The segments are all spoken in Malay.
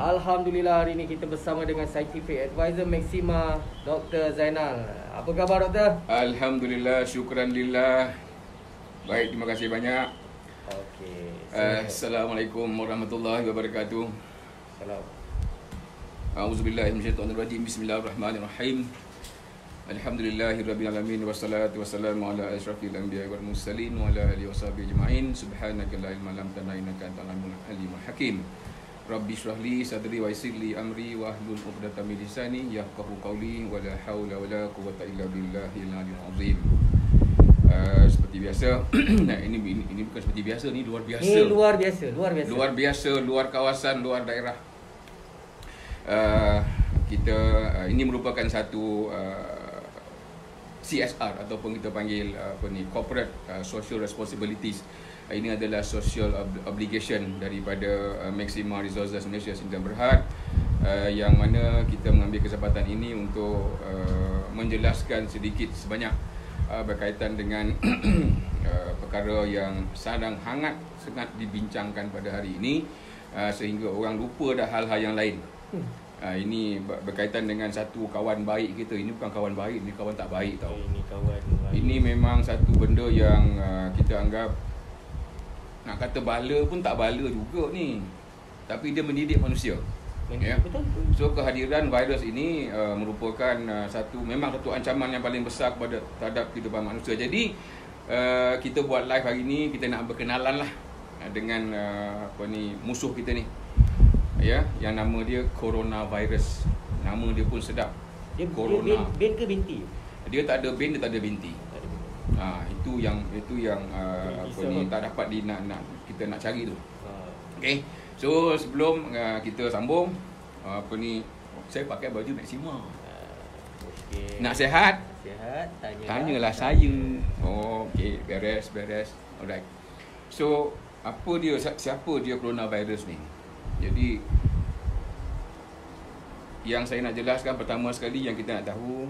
Alhamdulillah, hari ini kita bersama dengan Scientific Advisor Maxima, Dr. Zainal. Apa khabar, Doktor? Alhamdulillah, syukran lillah. Baik, terima kasih banyak. Okey. Assalamualaikum warahmatullahi wabarakatuh. Salam. A'udzubillahi minasyaitonirrajim. Bismillahirrahmanirrahim. Alhamdulillahirabbil alamin wassalatu wassalamu ala asyrafil anbiya'i wal mursalin wa ala alihi washabihi ajma'in. Subhanaka la ilma lana innaka antal alimul hakim. Rabbi shrah li sadri wa yassir li amri wa hlul 'uqdatam min lisani yafqahu qawli wa la haula wa la quwwata illa billahil aliyyil azim. Seperti biasa. Nah, ini bukan seperti biasa, ni luar biasa. Ini luar biasa. Luar biasa, luar kawasan, luar daerah. Kita ini merupakan satu CSR ataupun kita panggil corporate social responsibilities. Ini adalah social obligation daripada Maxima Resources Malaysia Sdn Bhd, yang mana kita mengambil kesempatan ini untuk menjelaskan sedikit sebanyak berkaitan dengan perkara yang sangat dibincangkan pada hari ini, sehingga orang lupa dah hal-hal yang lain. Ini berkaitan dengan satu kawan baik kita. Ini bukan kawan baik, ini kawan tak baik tau. Ini kawan baik. Ini memang satu benda yang kita anggap, nak kata bala pun tak bala juga ni, tapi dia mendidik manusia. Ya. Betul. So kehadiran virus ini merupakan memang satu ancaman yang paling besar terhadap kehidupan manusia. Jadi kita buat live hari ini, kita nak berkenalan lah dengan musuh kita ni. Ya, yang nama dia coronavirus. Nama dia pun sedap. Dia Corona. bin ke binti? Dia tak ada bin, dia tak ada binti. Itu yang tak dapat kita nak cari tu. Okey. So sebelum kita sambung, saya pakai baju Maxima. Okay. Nak sihat? Sihat, tanyalah saya. Okey, beres. Alright. So siapa dia coronavirus ni? Jadi yang saya nak jelaskan pertama sekali, yang kita nak tahu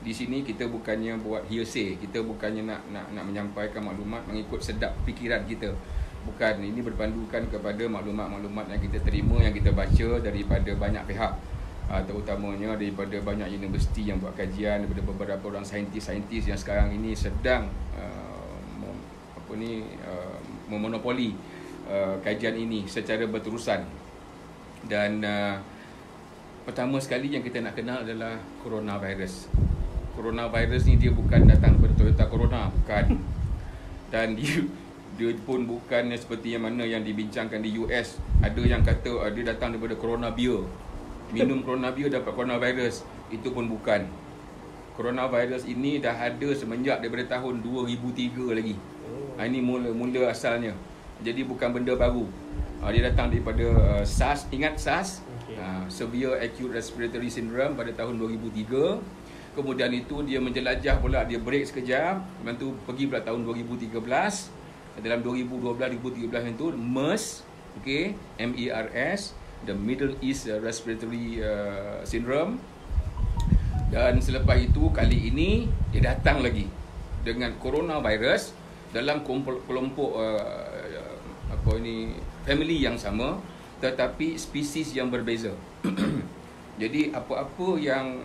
di sini, kita bukannya buat hearsay, kita bukannya nak menyampaikan maklumat mengikut sedap fikiran kita. Bukan, ini berpandukan kepada maklumat-maklumat yang kita terima, yang kita baca daripada banyak pihak, terutamanya daripada banyak universiti yang buat kajian, daripada beberapa orang saintis yang sekarang ini sedang memonopoli kajian ini secara berterusan. Dan pertama sekali yang kita nak kenal adalah coronavirus. Coronavirus ni dia bukan datang daripada Toyota Corona, bukan. Dan dia pun bukan seperti yang mana yang dibincangkan di US. Ada yang kata dia datang daripada Corona Beer. Minum Corona Beer dapat coronavirus. Itu pun bukan. Coronavirus ini dah ada semenjak daripada tahun 2003 lagi. Ini mula asalnya. Jadi bukan benda baru. Dia datang daripada SARS. Ingat SARS? Okay. Severe Acute Respiratory Syndrome pada tahun 2003. Kemudian itu dia menjelajah pula, dia break sekejap. Lepas tu pergi pula tahun 2013. Dalam 2012-2013 itu MERS, okay, MERS, the Middle East Respiratory Syndrome. Dan selepas itu, kali ini dia datang lagi dengan coronavirus dalam kelompok family yang sama, tetapi spesies yang berbeza. Jadi apa-apa yang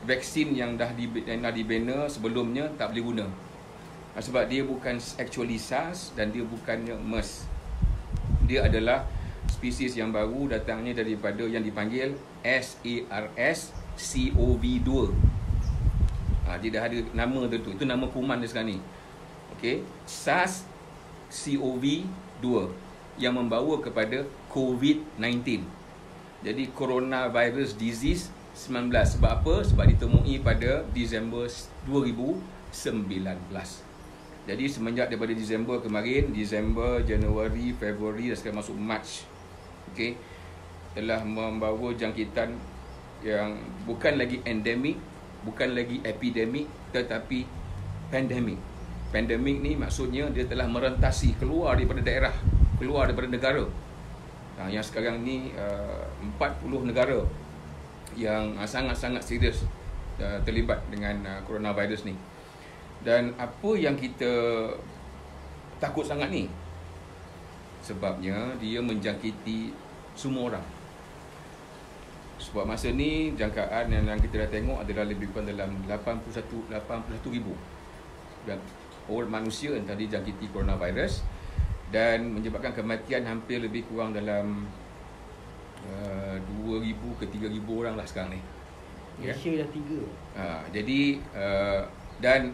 vaksin yang dah dibina sebelumnya tak boleh guna. Sebab dia bukan actually SARS dan dia bukannya MERS. Dia adalah spesies yang baru, datangnya daripada yang dipanggil SARS-CoV-2. Dia dah ada nama tentu. Itu nama kuman dia sekarang ni. Okey, SARS-CoV-2 yang membawa kepada COVID-19. Jadi coronavirus disease 19. Sebab apa? Sebab ditemui pada Disember 2019. Jadi semenjak daripada Disember kemarin, Disember, Januari, Februari dan sekarang masuk March, okay, telah membawa jangkitan yang bukan lagi endemik, bukan lagi epidemik, tetapi pandemik. Pandemik ni maksudnya dia telah merentasi keluar daripada daerah, keluar daripada negara. Yang sekarang ni 40 negara yang sangat-sangat serius terlibat dengan coronavirus ni. Dan apa yang kita takut sangat ni? Sebabnya dia menjangkiti semua orang. Sebab masa ni jangkaan yang kita dah tengok adalah lebih kurang dalam 81 ribu dan orang manusia yang tadi jangkiti coronavirus, dan menyebabkan kematian hampir lebih kurang dalam 2,000 ke 3,000 orang lah sekarang ni. Malaysia dah 3. Jadi dan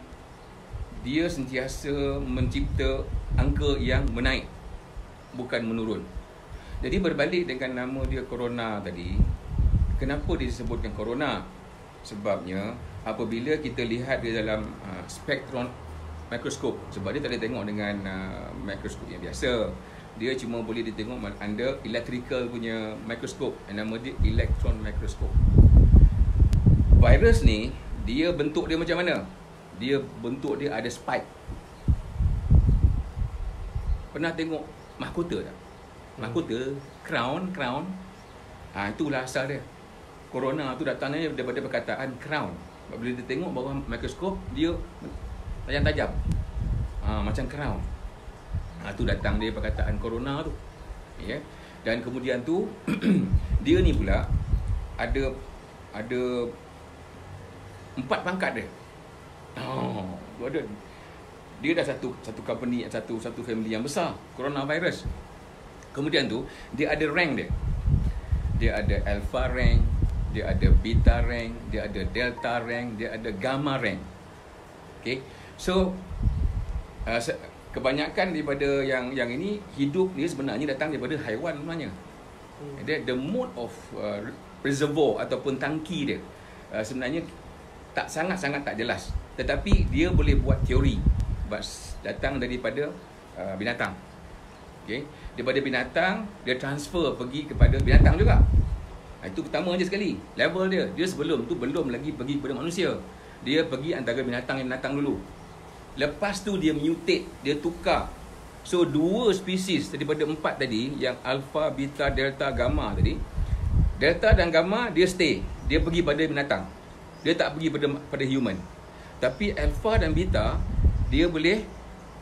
dia sentiasa mencipta angka yang menaik, bukan menurun. Jadi berbalik dengan nama dia corona tadi, kenapa dia disebutkan corona? Sebabnya apabila kita lihat dia dalam spektrum mikroskop, sebab dia tak boleh tengok dengan mikroskop yang biasa, dia cuma boleh ditengok under electrical punya mikroskop, yang nama dia electron mikroskop. Virus ni, dia bentuk dia macam mana? Dia bentuk dia ada spike. Pernah tengok mahkota tak? Mahkota, crown. Itulah asal dia. Corona tu datangnya daripada perkataan crown. Bila dia tengok bawah mikroskop, dia tajam-tajam. Macam crown. Tu datang dia perkataan corona tu. Ya. Dan kemudian tu dia ni pula ada 4 pangkat dia. Dia dah satu company, satu family yang besar, coronavirus. Kemudian tu dia ada rank dia. Dia ada alpha rank, dia ada beta rank, dia ada delta rank, dia ada gamma rank. Okay. So kebanyakan daripada yang ini hidup ni sebenarnya datang daripada haiwan sebenarnya. Dia the mode of reservoir ataupun tangki dia sebenarnya tak sangat tak jelas, tetapi dia boleh buat teori datang daripada binatang. Okay. Daripada binatang dia transfer pergi kepada binatang juga. Itu pertama je sekali. Level dia sebelum tu belum lagi pergi kepada manusia. Dia pergi antara binatang yang binatang dulu. Lepas tu dia mutate, dia tukar. So 2 spesies daripada 4 tadi, yang alpha, beta, delta, gamma tadi, delta dan gamma dia stay, dia pergi pada binatang. Dia tak pergi pada human. Tapi alpha dan beta dia boleh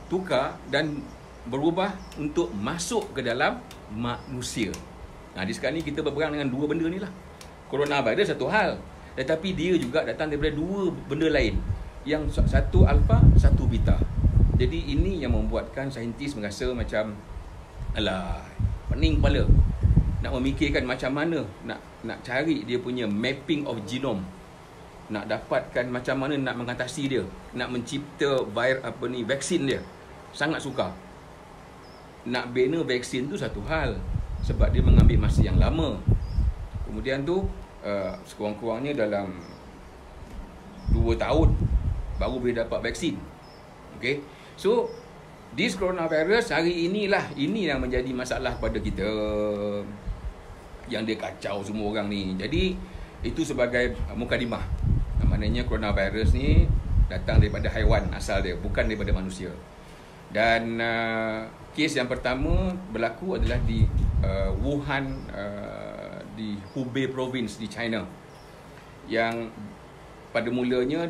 tukar dan berubah untuk masuk ke dalam manusia. Di sekarang ni kita berperang dengan 2 benda ni lah. Coronavirus satu hal, tetapi dia juga datang daripada 2 benda lain, yang satu alpha, satu beta. Jadi ini yang membuatkan saintis merasa macam alah, pening kepala nak memikirkan macam mana nak cari dia punya mapping of genome, nak dapatkan macam mana nak mengatasi dia, nak mencipta vaksin dia. Sangat sukar. Nak bina vaksin tu satu hal, sebab dia mengambil masa yang lama. Kemudian tu sekurang-kurangnya dalam 2 tahun baru boleh dapat vaksin. Okay. So this coronavirus hari inilah, ini yang menjadi masalah pada kita, yang dia kacau semua orang ni. Jadi itu sebagai mukadimah. Maknanya coronavirus ni datang daripada haiwan asal dia, bukan daripada manusia. Dan kes yang pertama berlaku adalah di Wuhan, di Hubei province di China, yang pada mulanya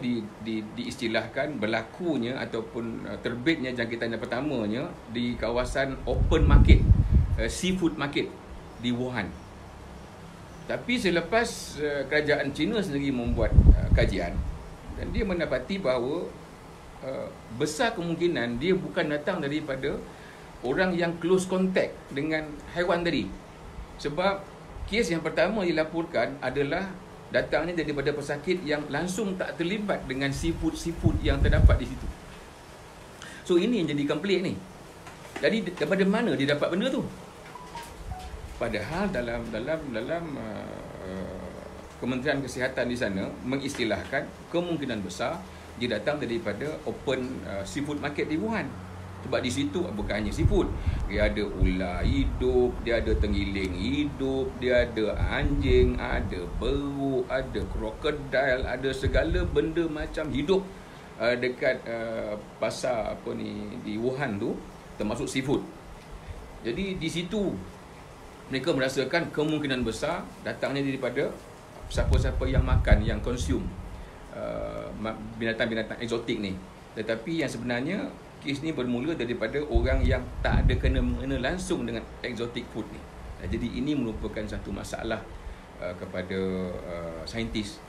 diistilahkan berlakunya ataupun terbitnya jangkitan yang pertamanya di kawasan open market, seafood market di Wuhan. Tapi selepas kerajaan China sendiri membuat kajian, dan dia mendapati bahawa besar kemungkinan dia bukan datang daripada orang yang close contact dengan haiwan tadi. Sebab kes yang pertama dilaporkan adalah datangnya daripada pesakit yang langsung tak terlibat dengan seafood yang terdapat di situ. So ini yang jadi komplek ni. Jadi daripada mana dia dapat benda tu? Padahal dalam Kementerian Kesihatan di sana mengistilahkan kemungkinan besar dia datang daripada open seafood market di Wuhan. Sebab di situ bukan hanya seafood, dia ada ular hidup, dia ada tenggiling hidup, dia ada anjing, ada beruk, ada krokodil, ada segala benda macam hidup dekat pasar di Wuhan tu, termasuk seafood. Jadi di situ mereka merasakan kemungkinan besar datangnya daripada siapa-siapa yang makan, yang consume binatang-binatang eksotik ni. Tetapi yang sebenarnya kes ni bermula daripada orang yang tak ada kena-mengena langsung dengan exotic food ni. Jadi ini merupakan satu masalah kepada saintis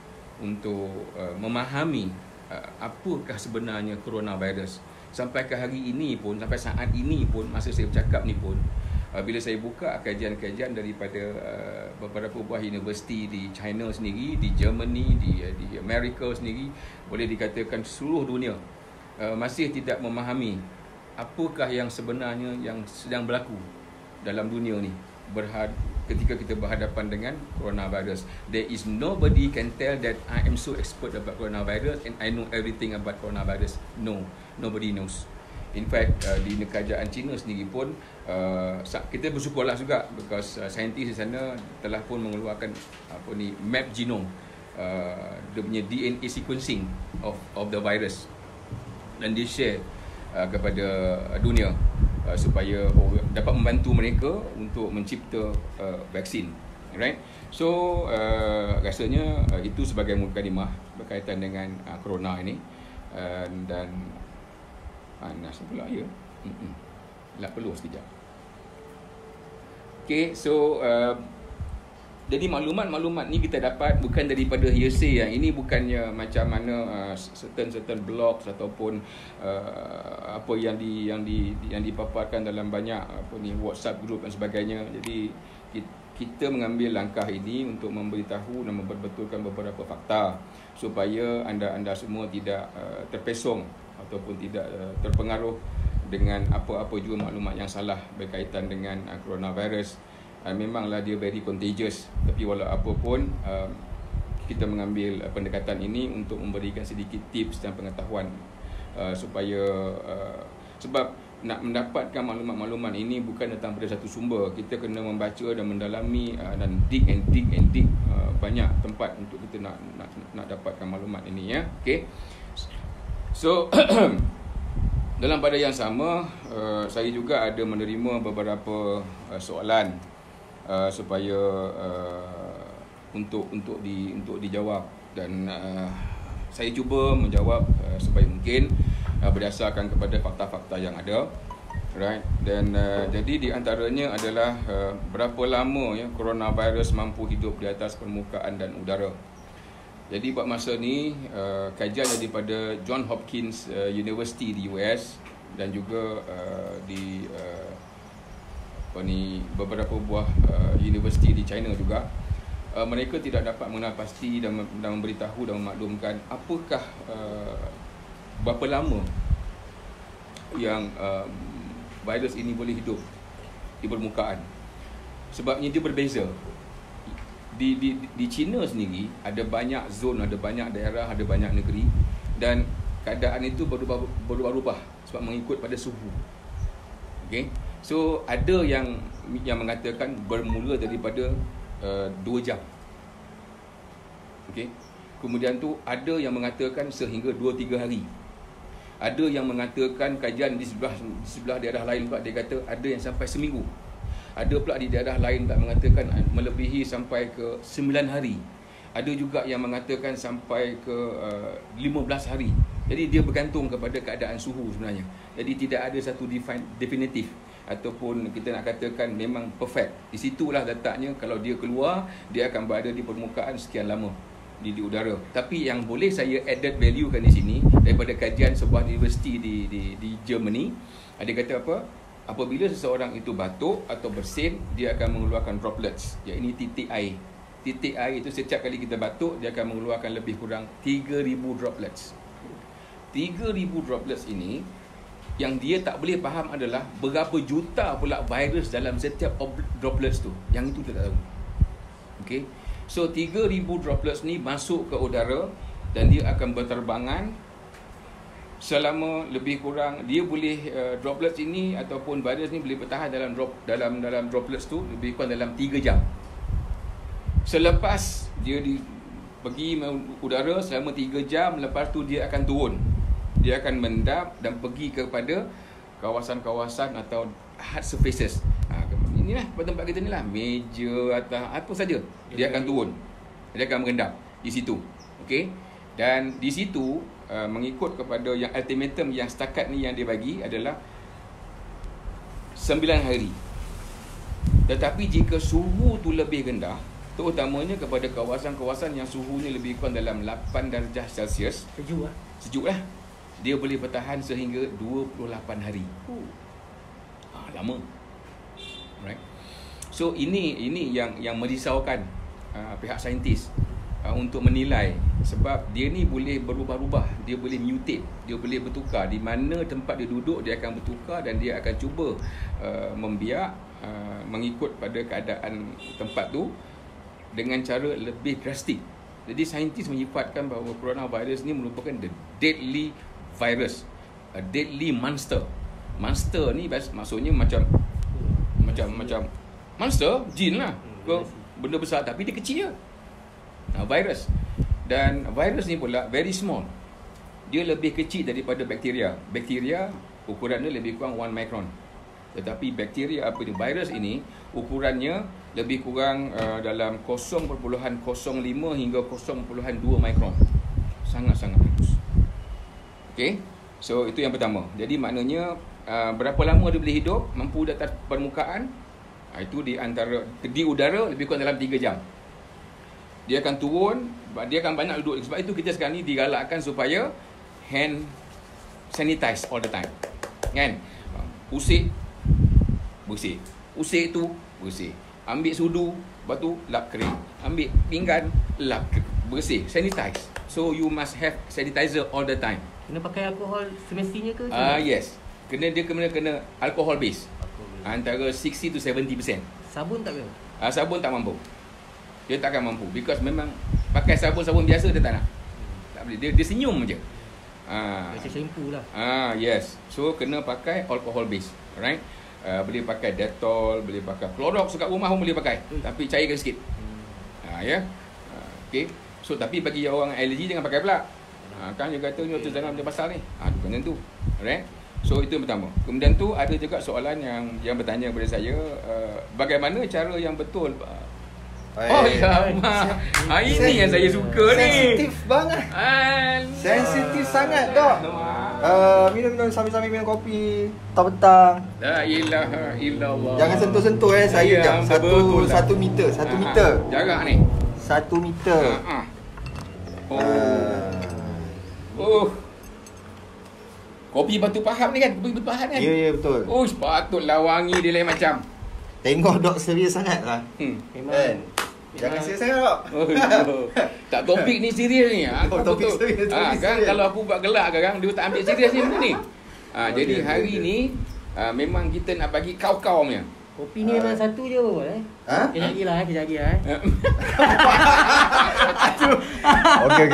untuk memahami apakah sebenarnya coronavirus. Sampai ke hari ini pun, sampai saat ini pun, masa saya bercakap ni pun, bila saya buka kajian-kajian daripada beberapa buah universiti di China sendiri, di Germany, di Amerika sendiri, boleh dikatakan seluruh dunia masih tidak memahami apakah yang sebenarnya yang sedang berlaku dalam dunia ni ketika kita berhadapan dengan coronavirus. There is nobody can tell that I am so expert about coronavirus and I know everything about coronavirus. No, nobody knows. In fact, di kerajaan China sendiri pun kita bersyukurlah juga because saintis di sana telah pun mengeluarkan map genome, dia punya DNA sequencing of the virus, dan dia share kepada dunia supaya dapat membantu mereka untuk mencipta vaksin. Alright. So rasanya itu sebagai mukadimah berkaitan dengan corona ini, dan panas pula ya. Nak perlu sekejap. Okay, so jadi maklumat-maklumat ni kita dapat bukan daripada hearsay. Ini bukannya macam mana certain blogs ataupun apa yang dipaparkan dalam banyak WhatsApp group dan sebagainya. Jadi kita mengambil langkah ini untuk memberitahu dan memperbetulkan beberapa fakta supaya anda semua tidak terpesong ataupun tidak terpengaruh dengan apa-apa juga maklumat yang salah berkaitan dengan coronavirus. Memanglah dia very contagious, tapi walau apa pun kita mengambil pendekatan ini untuk memberikan sedikit tips dan pengetahuan supaya sebab nak mendapatkan maklumat-maklumat ini bukan datang dari satu sumber. Kita kena membaca dan mendalami dan dig banyak tempat untuk kita nak dapatkan maklumat ini, ya. Okey. So dalam pada yang sama, saya juga ada menerima beberapa soalan supaya untuk dijawab, dan saya cuba menjawab sebaik mungkin berdasarkan kepada fakta-fakta yang ada, right. Dan jadi di antaranya adalah berapa lama ya coronavirus mampu hidup di atas permukaan dan udara. Jadi buat masa ni kajian daripada Johns Hopkins University di US dan juga di beberapa buah universiti di China juga, mereka tidak dapat mengenal pasti dan memberitahu dan memaklumkan apakah berapa lama yang virus ini boleh hidup di permukaan. Sebabnya dia berbeza. Di China sendiri ada banyak zon, ada banyak daerah, ada banyak negeri, dan keadaan itu berubah-ubah sebab mengikut pada suhu. Okey. So ada yang mengatakan bermula daripada 2 jam. Okey. Kemudian tu ada yang mengatakan sehingga 2-3 hari. Ada yang mengatakan kajian di sebelah daerah lain pula, dia kata ada yang sampai seminggu. Ada pula di daerah lain tak mengatakan melebihi sampai ke 9 hari. Ada juga yang mengatakan sampai ke 15 hari. Jadi dia bergantung kepada keadaan suhu sebenarnya. Jadi tidak ada satu definitif ataupun kita nak katakan memang perfect. Di situlah letaknya, kalau dia keluar, dia akan berada di permukaan sekian lama di udara. Tapi yang boleh saya added value kan di sini daripada kajian sebuah universiti di Germany, ada kata apa? Apabila seseorang itu batuk atau bersin, dia akan mengeluarkan droplets. Ya, ini titik air. Titik air itu setiap kali kita batuk, dia akan mengeluarkan lebih kurang 3,000 droplets. 3,000 droplets ini, yang dia tak boleh faham adalah berapa juta pula virus dalam setiap droplets tu. Yang itu dia tak tahu. Okay. So 3,000 droplets ni masuk ke udara dan dia akan berterbangan selama lebih kurang, dia boleh droplets ini ataupun virus ni boleh bertahan dalam droplets tu lebih kurang dalam 3 jam. Selepas dia pergi udara selama 3 jam, lepas tu dia akan turun. Dia akan mendap dan pergi kepada kawasan-kawasan atau hard surfaces. Inilah tempat kita ni lah, meja atau apa saja. Dia akan turun. Dia akan mengendap di situ. Okey. Dan di situ mengikut kepada yang ultimatum yang setakat ni yang dia bagi adalah 9 hari. Tetapi jika suhu tu lebih rendah, terutamanya kepada kawasan-kawasan yang suhunya lebih kurang dalam 8 darjah Celsius. Sejuk lah. Sejuk lah. Dia boleh bertahan sehingga 28 hari. Lama. Right. So ini yang merisaukan pihak saintis untuk menilai, sebab dia ni boleh berubah-ubah, dia boleh mutate, dia boleh bertukar. Di mana tempat dia duduk, dia akan bertukar dan dia akan cuba membiak mengikut pada keadaan tempat tu dengan cara lebih drastik. Jadi saintis menyifatkan bahawa coronavirus ni merupakan the deadly virus, a deadly monster. Monster ni maksudnya macam monster, jin lah, benda besar tapi dia kecil je. Virus. Dan virus ni pula very small. Dia lebih kecil daripada bakteria. Bakteria ukurannya lebih kurang 1 micron. Tetapi bakteria virus ini ukurannya lebih kurang dalam 0.05 hingga 0.2 micron. Sangat-sangat halus. Okay. So itu yang pertama. Jadi maknanya berapa lama dia boleh hidup, mampu di atas permukaan, itu di udara lebih kurang dalam 3 jam. Dia akan turun, dia akan banyak duduk. Sebab itu kita sekarang ni digalakkan supaya hand sanitize all the time. Kan? Usik, bersih. Usik tu, bersih. Ambil sudu, lepas tu lap kering. Ambil pinggan, lap bersih. Sanitize. So you must have sanitizer all the time. Kena pakai alkohol semestinya ke? Yes. Kena alcohol base. Antara 60 to 70%. Sabun tak boleh? Sabun tak mampu. Dia takkan mampu. Because memang pakai sabun-sabun biasa dia tak nak. Tak boleh. Dia senyum je. Macam shampoo lah. Yes. So kena pakai alcohol base. Alright. Boleh pakai Dettol, boleh pakai Clorox kat rumah pun boleh pakai. Tapi cairkan sikit. Ya. Okay. So tapi bagi orang alergi jangan pakai pula. Kan dia kata ni jangan macam pasal ni. Bukan macam tu. Alright. So itu yang pertama. Kemudian tu ada juga soalan yang bertanya kepada saya, bagaimana cara yang betul. Ini yang saya suka ni. Sensitif banget. Sensitif sangat, Dok. Minum sambil-sambil minum kopi petang-petang. La ilaha illallah. Jangan sentuh-sentuh saya jam. 1 meter, 1 meter. Jarak ni. 1 meter. Kopi Batu Pahang ni kan? Kopi Batu Pahang kan? Ya, betul. Patutlah wangi dia lain macam. Tengok Dok serius sangat lah. Memang. Jangan serius sangat, Dok. Tak, topik ni serius ni. Topik serius. Kan kalau aku buat gelak sekarang, dia tak ambil serius ni benda ni. Jadi hari ni memang kita nak bagi kau-kau punya. Kopi ni memang satu je pun Kejap lagi lah Okey.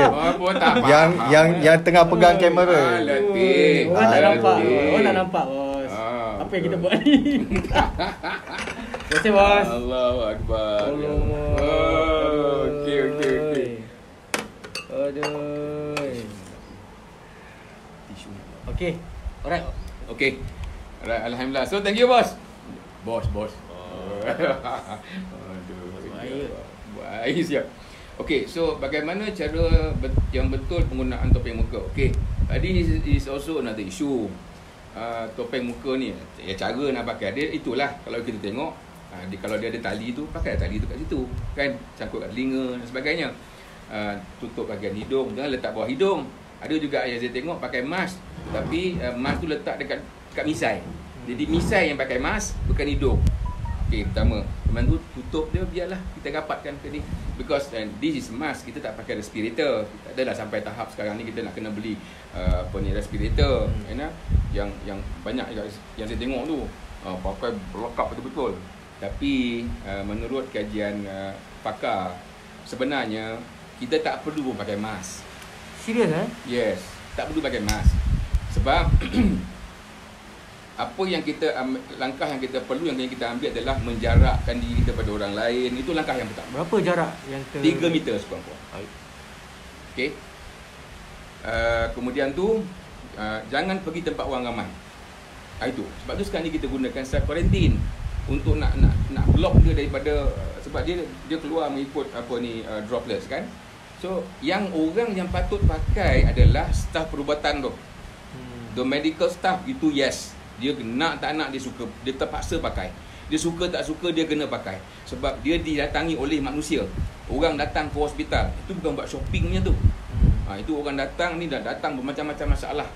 Yang tengah pegang kamera. Orang tak nampak bos. Apa yang kita buat ni? Terima kasih bos. Allahu Akbar. Okey. Aduh. Okey. Alright. Okey. Alright, alhamdulillah. So thank you bos. Bos. Baik siap. Okey, so bagaimana cara yang betul penggunaan topeng muka? Okey, tadi is also another issue. Topeng muka ni, cara nak pakai dia itulah. Kalau kita tengok, kalau dia ada tali tu, pakai tali tu kat situ, kan? Cangkut kat telinga dan sebagainya. Tutup bahagian hidung, jangan letak bawah hidung. Ada juga yang saya tengok pakai mask, tapi mask tu letak dekat misai. Jadi misai yang pakai mask, bukan hidung. Okey, pertama. Memang tu tutup dia, biarlah kita rapatkan ke ni. Because this is mask, kita tak pakai respirator. Tak adalah sampai tahap sekarang ni kita nak kena beli respirator. Yang banyak yang saya tengok tu pakai berlekap betul-betul. Tapi menurut kajian pakar, sebenarnya kita tak perlu pun pakai mask. Serius Yes, tak perlu pakai mask. Sebab apa yang langkah yang kita perlu, yang kita ambil adalah menjarakkan diri kita pada orang lain. Itu langkah yang pertama. Berapa jarak yang 3 meter sekurang-kurang. Okey. Kemudian tu jangan pergi tempat orang ramai. Itu. Sebab tu sekarang ni kita gunakan self quarantine untuk nak block dia daripada sebab dia keluar mengikut droplets kan. So yang orang yang patut pakai adalah staf perubatan tu. The medical staff itu yes. Dia nak tak nak dia suka, dia terpaksa pakai. Dia suka tak suka dia kena pakai. Sebab dia didatangi oleh manusia. Orang datang ke hospital, itu bukan buat shoppingnya tu. Itu orang datang ni dah datang bermacam-macam masalah.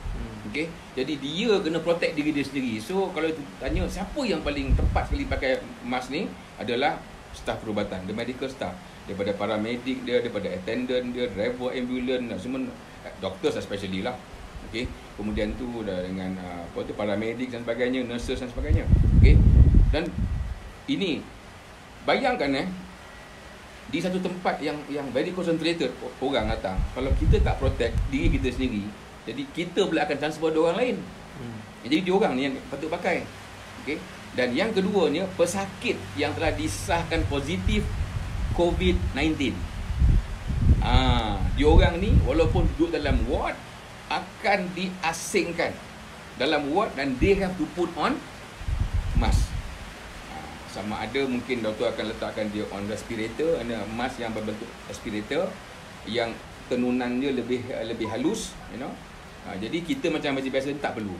Okey. Jadi dia kena protect diri dia sendiri. So kalau tanya siapa yang paling tepat sekali pakai mask ni adalah staf perubatan, the medical staff. Daripada paramedik dia, daripada attendant dia, driver ambulans, semua doctors especially lah. Okey. Kemudian tu dah dengan paramedik dan sebagainya, nurses dan sebagainya. Okey. Dan ini bayangkan di satu tempat yang very concentrated orang datang, kalau kita tak protect diri kita sendiri, jadi kita pula akan transfer pada orang lain. Jadi dia orang ni yang patut pakai. Okey. Dan yang keduanya, pesakit yang telah disahkan positif COVID-19. Dia orang ni walaupun duduk dalam ward akan diasingkan dalam ward dan they have to put on mask. Sama ada mungkin doktor akan letakkan dia on respirator, ada mask yang berbentuk respirator yang tenunan dia lebih halus, you know. Jadi kita macam biasa tak perlu.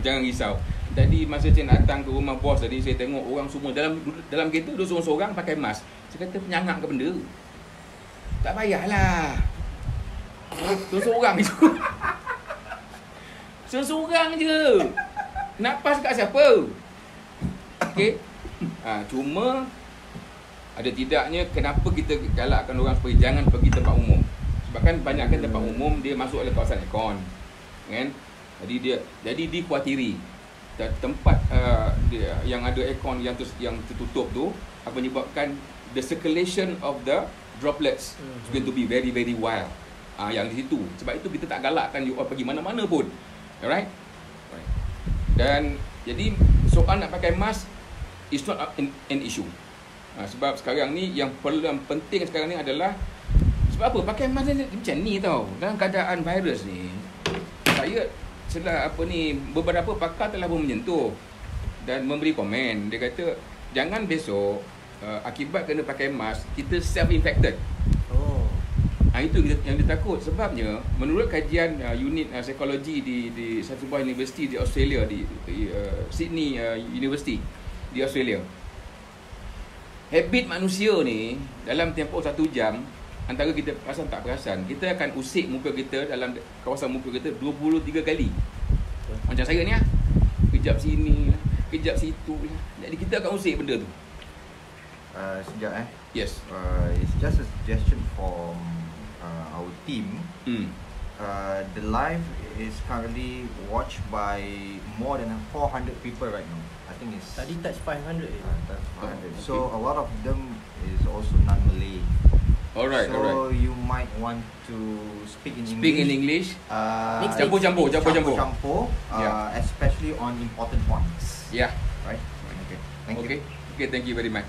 Jangan risau. Tadi masa saya datang ke rumah bos tadi, saya tengok orang semua dalam kereta duduk seorang-seorang pakai mask. Saya kata penyangak ke benda? Tak payahlah. Seorang-seorang je. Seorang-seorang je. Napas kat siapa? Okey. Cuma ada tidaknya kenapa kita galakkan orang supaya jangan pergi tempat umum. Sebab kan banyakkan tempat umum dia masuk oleh kawasan aircon. Kan? Jadi dikuatiri tempat yang ada aircon yang tertutup tu akan menyebabkan the circulation of the droplets is going to be very very wild. Yang di situ. Sebab itu kita tak galakkan you all pergi mana-mana pun. Alright? Dan jadi soal nak pakai mask is not an issue. Sebab sekarang ni yang penting sekarang ni adalah sebab apa? Pakai mask ni macam ni tau. Dalam keadaan virus ni, saya beberapa pakar telah pun menyentuh dan memberi komen. Dia kata jangan besok akibat kena pakai mask kita self-infected. Itu yang dia takut. Sebabnya menurut kajian unit psikologi di satu buah universiti di Australia, di Sydney University di Australia, habit manusia ni dalam tempoh 1 jam, antara kita perasan tak perasan, kita akan usik muka kita dalam kawasan muka kita 23 kali. Macam saya ni kejap sini lah, kejap situ lah. Jadi kita akan usik benda tu. Sekejap Yes. It's just a suggestion from our team. The live is currently watched by more than 400 people right now. I think it's Tadi touch 500 touch 500. So a lot of them is also non-Malay. Alright. You might want to speak in English. Campur. Especially on important points. Yeah. Right. Okay. Thank you. Okay. Thank you very much.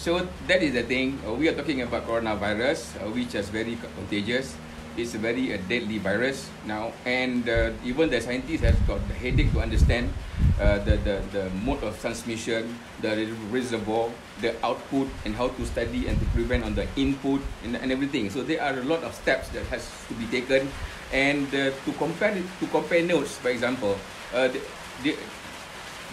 So that is the thing. We are talking about coronavirus, which is very contagious. It's a very deadly virus now, and even the scientists have got the headache to understand the mode of transmission, the reservoir, the output, and how to study and to prevent on the input and everything. So there are a lot of steps that has to be taken, and to compare notes, for example,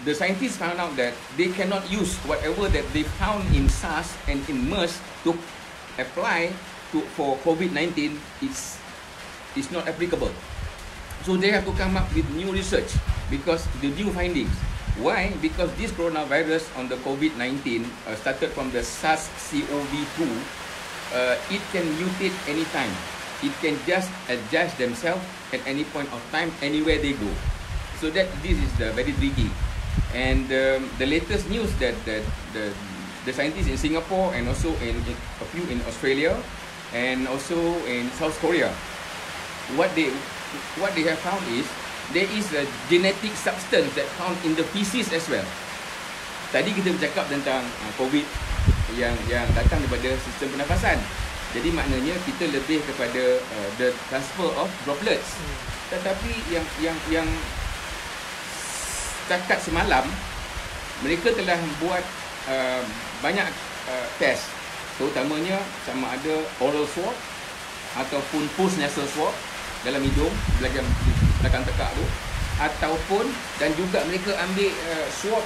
the scientists found out that they cannot use whatever that they found in SARS and in MERS to apply for COVID-19. It's not applicable. So they have to come up with new research because the new findings. Why? Because this coronavirus on the COVID-19 started from the SARS-CoV-2. It can mutate anytime. It can just adjust themselves at any point of time, anywhere they go. So that this is very tricky. And the latest news that the scientists in Singapore and also in a few in Australia and also in South Korea, what they have found is there is a genetic substance that found in the feces as well. Tadi kita bercakap tentang COVID yang datang daripada sistem pernafasan. Jadi maknanya kita lebih kepada the transfer of droplets. Tetapi yang setakat semalam mereka telah buat banyak test, terutamanya sama ada oral swab ataupun post nasal swab dalam hidung belakang tekak tu, ataupun dan juga mereka ambil swab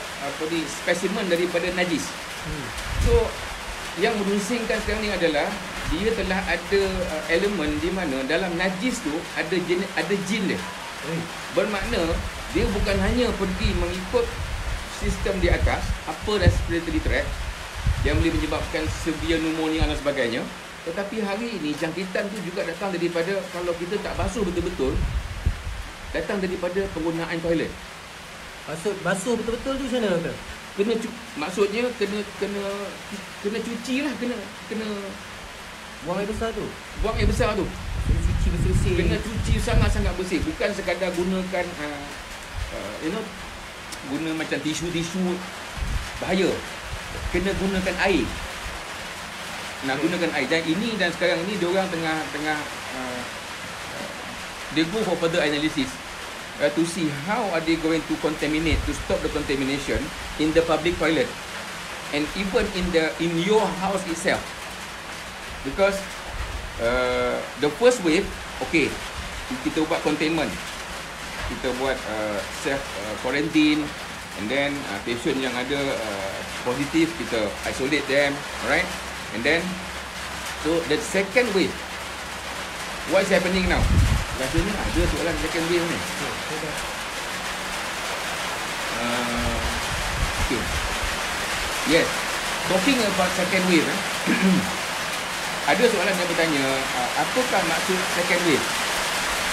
spesimen daripada najis. So yang merusingkan sekarang ni adalah dia telah ada elemen di mana dalam najis tu ada jin dia. Bermakna dia bukan hanya pergi mengikut sistem di atas, upper respiratory tract, yang boleh menyebabkan severe pneumonia dan sebagainya, tetapi hari ini jangkitan tu juga datang daripada, kalau kita tak basuh betul-betul, datang daripada penggunaan toilet. Basuh betul-betul tu macam mana, doktor? Maksudnya kena cuci lah, kena Buang air besar tu? buang air besar tu. Kena cuci bersih-bersih. Kena cuci sangat-sangat bersih. Bukan sekadar gunakan guna macam tisu-tisu, bahaya. Kena gunakan air. Gunakan air. Dan sekarang ini diorang tengah they go for further analysis to see how are they going to contaminate, to stop the contamination in the public toilet and even in your house itself. Because the first wave, okay, kita buat containment, kita buat self quarantine, and then patient yang ada positif kita isolate them, alright, and then so the second wave, what is happening now? Rasanya ada soalan second wave ni. Okay. Yes, talking about second wave, ada soalan yang bertanya, apakah maksud second wave?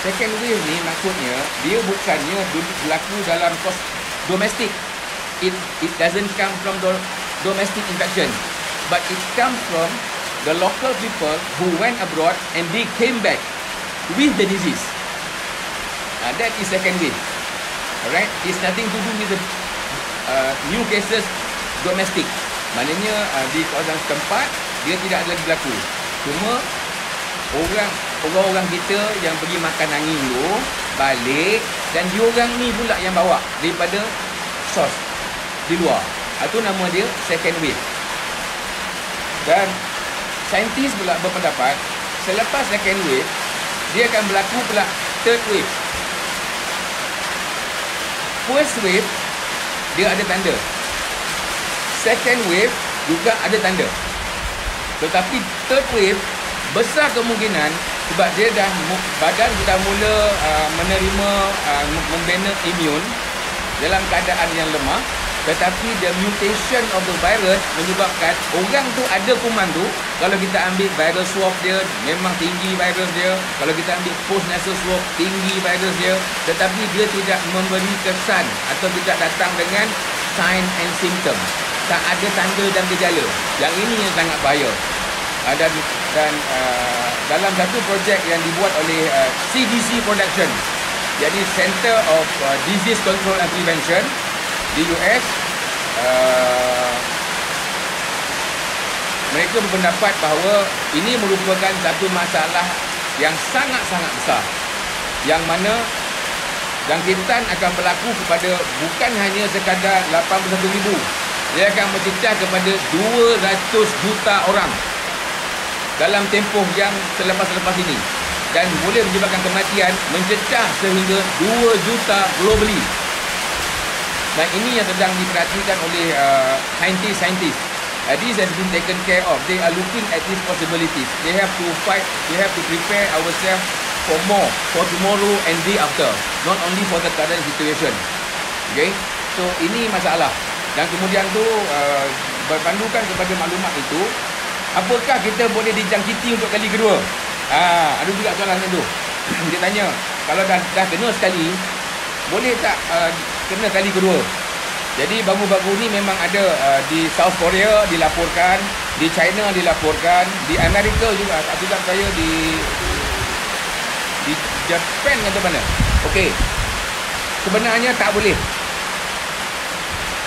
Second wave ni maksudnya dia bukannya berlaku dalam kos domestik. It doesn't come from the domestic infection, but it comes from the local people who went abroad and they came back with the disease. That is second wave. Alright, it's nothing to do with the new cases domestic. Maknanya di kawasan setempat dia tidak lagi berlaku. Cuma orang-orang kita yang pergi makan angin tu balik, dan diorang ni pula yang bawa daripada source di luar. Itu nama dia second wave. Dan saintis pula berpendapat selepas second wave dia akan berlaku pula third wave. First wave dia ada tanda, second wave juga ada tanda, tetapi third wave besar kemungkinan sebab dia badan sudah mula menerima membina imun dalam keadaan yang lemah, tetapi the mutation of the virus menyebabkan orang tu ada kuman tu. Kalau kita ambil virus swab dia, memang tinggi virus dia. Kalau kita ambil post nasal swab, tinggi virus dia, tetapi dia tidak memberi kesan atau tidak datang dengan sign and symptom, tak ada tanda dan gejala. Yang ini yang sangat bahaya. Dan dalam satu projek yang dibuat oleh CDC Production, jadi Center of Disease Control and Prevention di US, mereka berpendapat bahawa ini merupakan satu masalah yang sangat-sangat besar, yang mana jangkitan akan berlaku kepada bukan hanya sekadar 81,000, dia akan mencecah kepada 200 juta orang dalam tempoh yang selepas-lepas ini, dan boleh menyebabkan kematian mencecah sehingga 2 juta globally. Dan ini yang sedang diperhatikan oleh saintis. This has been taken care of. They are looking at these possibilities. They have to fight. We have to prepare ourselves for more, for tomorrow and day after, not only for the current situation. Okay, so ini masalah. Dan kemudian tu berpandukan kepada maklumat itu, apakah kita boleh dijangkiti untuk kali kedua? Ada juga soalan macam tu. Dia tanya, kalau dah kena sekali, boleh tak kena kali kedua? Jadi baru-baru ni memang ada di South Korea dilaporkan, di China dilaporkan, di Amerika juga, tak silap saya di Japan atau mana. Okey, sebenarnya tak boleh.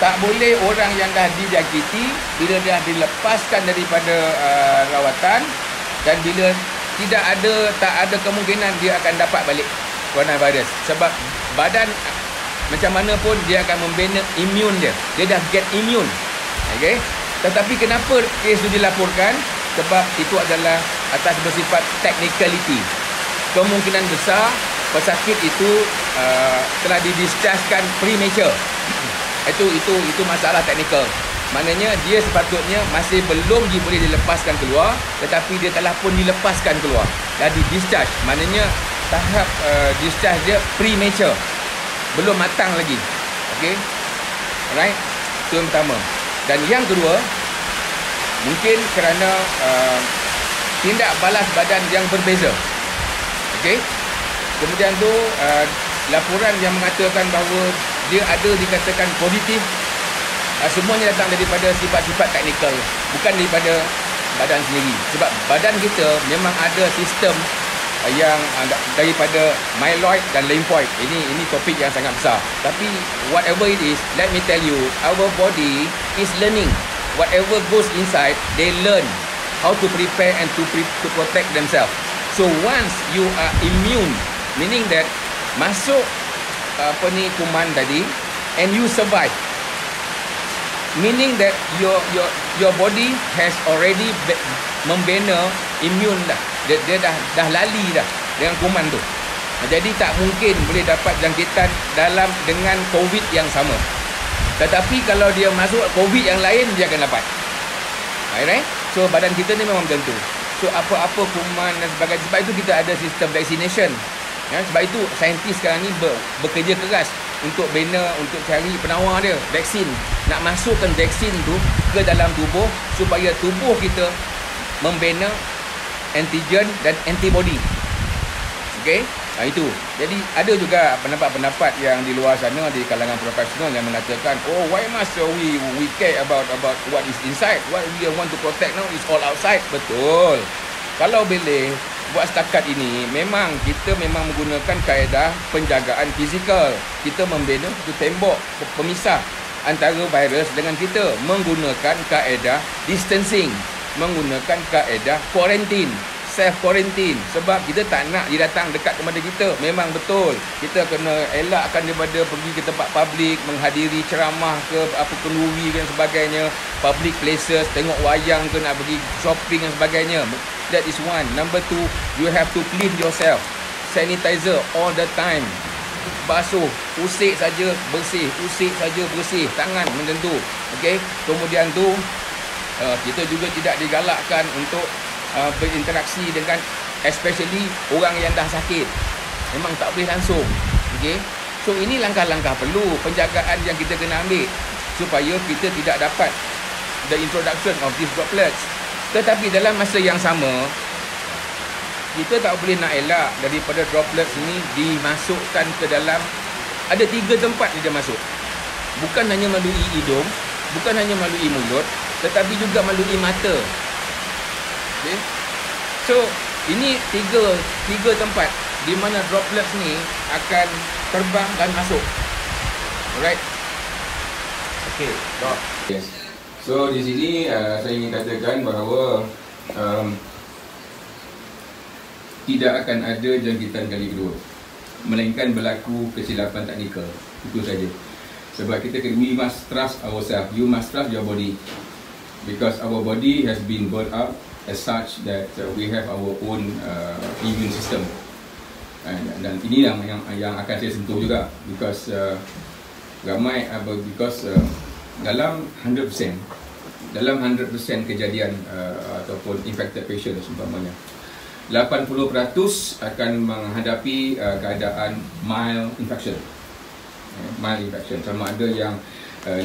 Tak boleh orang yang dah dijangkiti, bila dah dilepaskan daripada rawatan, dan bila tak ada kemungkinan dia akan dapat balik coronavirus, sebab badan macam mana pun dia akan membina imun dia. Dia dah get imun. Okay? Tetapi kenapa kes itu dilaporkan? Sebab itu adalah atas bersifat technicality. Kemungkinan besar pesakit itu telah didischargekan premature. Itu masalah teknikal. Maknanya dia sepatutnya masih belum boleh dilepaskan keluar, tetapi dia telah pun dilepaskan keluar. Dah di-discharge. Maknanya tahap discharge dia premature. Belum matang lagi. Okey. Alright. Itu yang pertama. Dan yang kedua, mungkin kerana tindak balas badan yang berbeza. Okey. Kemudian tu laporan yang mengatakan bahawa dia ada dikatakan positif, semuanya datang daripada sifat-sifat teknikal, bukan daripada badan sendiri. Sebab badan kita memang ada sistem yang daripada myeloid dan lymphoid. Ini topik yang sangat besar. Tapi whatever it is, let me tell you, our body is learning. Whatever goes inside, they learn how to prepare and to protect themselves. So once you are immune, meaning that masuk kuman tadi and you survive, meaning that your body has already membina immune dah. Dia dah lali dah dengan kuman tu. Jadi tak mungkin boleh dapat jangkitan dengan COVID yang sama. Tetapi kalau dia masuk COVID yang lain, dia akan dapat. Alright? So badan kita ni memang tentu. So apa-apa kuman dan sebagainya. Sebab itu kita ada sistem vaccination. Ya, sebab itu saintis sekarang ni bekerja keras untuk untuk cari penawar dia, vaksin. Nak masukkan vaksin tu ke dalam tubuh supaya tubuh kita membina antigen dan antibody. Okey? Itu. Jadi ada juga pendapat-pendapat yang di luar sana di kalangan profesional yang mengatakan, oh, why must we care about what is inside? What we want to protect now is all outside. Betul. Kalau boleh buat setakat ini, memang kita menggunakan kaedah penjagaan fizikal. Kita membina satu tembok pemisah antara virus dengan kita, menggunakan kaedah distancing, menggunakan kaedah quarantine, self quarantine. Sebab kita tak nak dia datang dekat kepada kita. Memang betul, kita kena elakkan daripada pergi ke tempat public, menghadiri ceramah ke apa kenduri dan sebagainya, public places, tengok wayang ke, nak pergi shopping dan sebagainya. That is one. Number two, you have to clean yourself. Sanitizer all the time. Basuh, usik saja bersih, usik saja bersih tangan macam tu. Okey. Kemudian tu kita juga tidak digalakkan untuk berinteraksi dengan especially orang yang dah sakit. Memang tak boleh langsung. Okey. So ini langkah-langkah perlu penjagaan yang kita kena ambil supaya kita tidak dapat the introduction of these droplets. Tetapi dalam masa yang sama, kita tak boleh nak elak daripada droplets ini dimasukkan ke dalam, ada 3 tempat dia masuk. Bukan hanya melalui hidung, bukan hanya melalui mulut, tetapi juga melalui mata. Okay? So, ini tiga tempat di mana droplets ni akan terbang dan masuk. Alright? Okay, stop. Yes. So di sini saya ingin katakan bahawa tidak akan ada jangkitan kali kedua, melainkan berlaku kesilapan teknikal. Itu saja. Sebab we must trust ourselves. You must trust your body, because our body has been brought up as such that we have our own immune system. Dan ini yang akan saya sentuh juga, because ramai dalam 100% kejadian ataupun infected patient umpamanya, 80% akan menghadapi keadaan mild infection. Mild infection, sama ada yang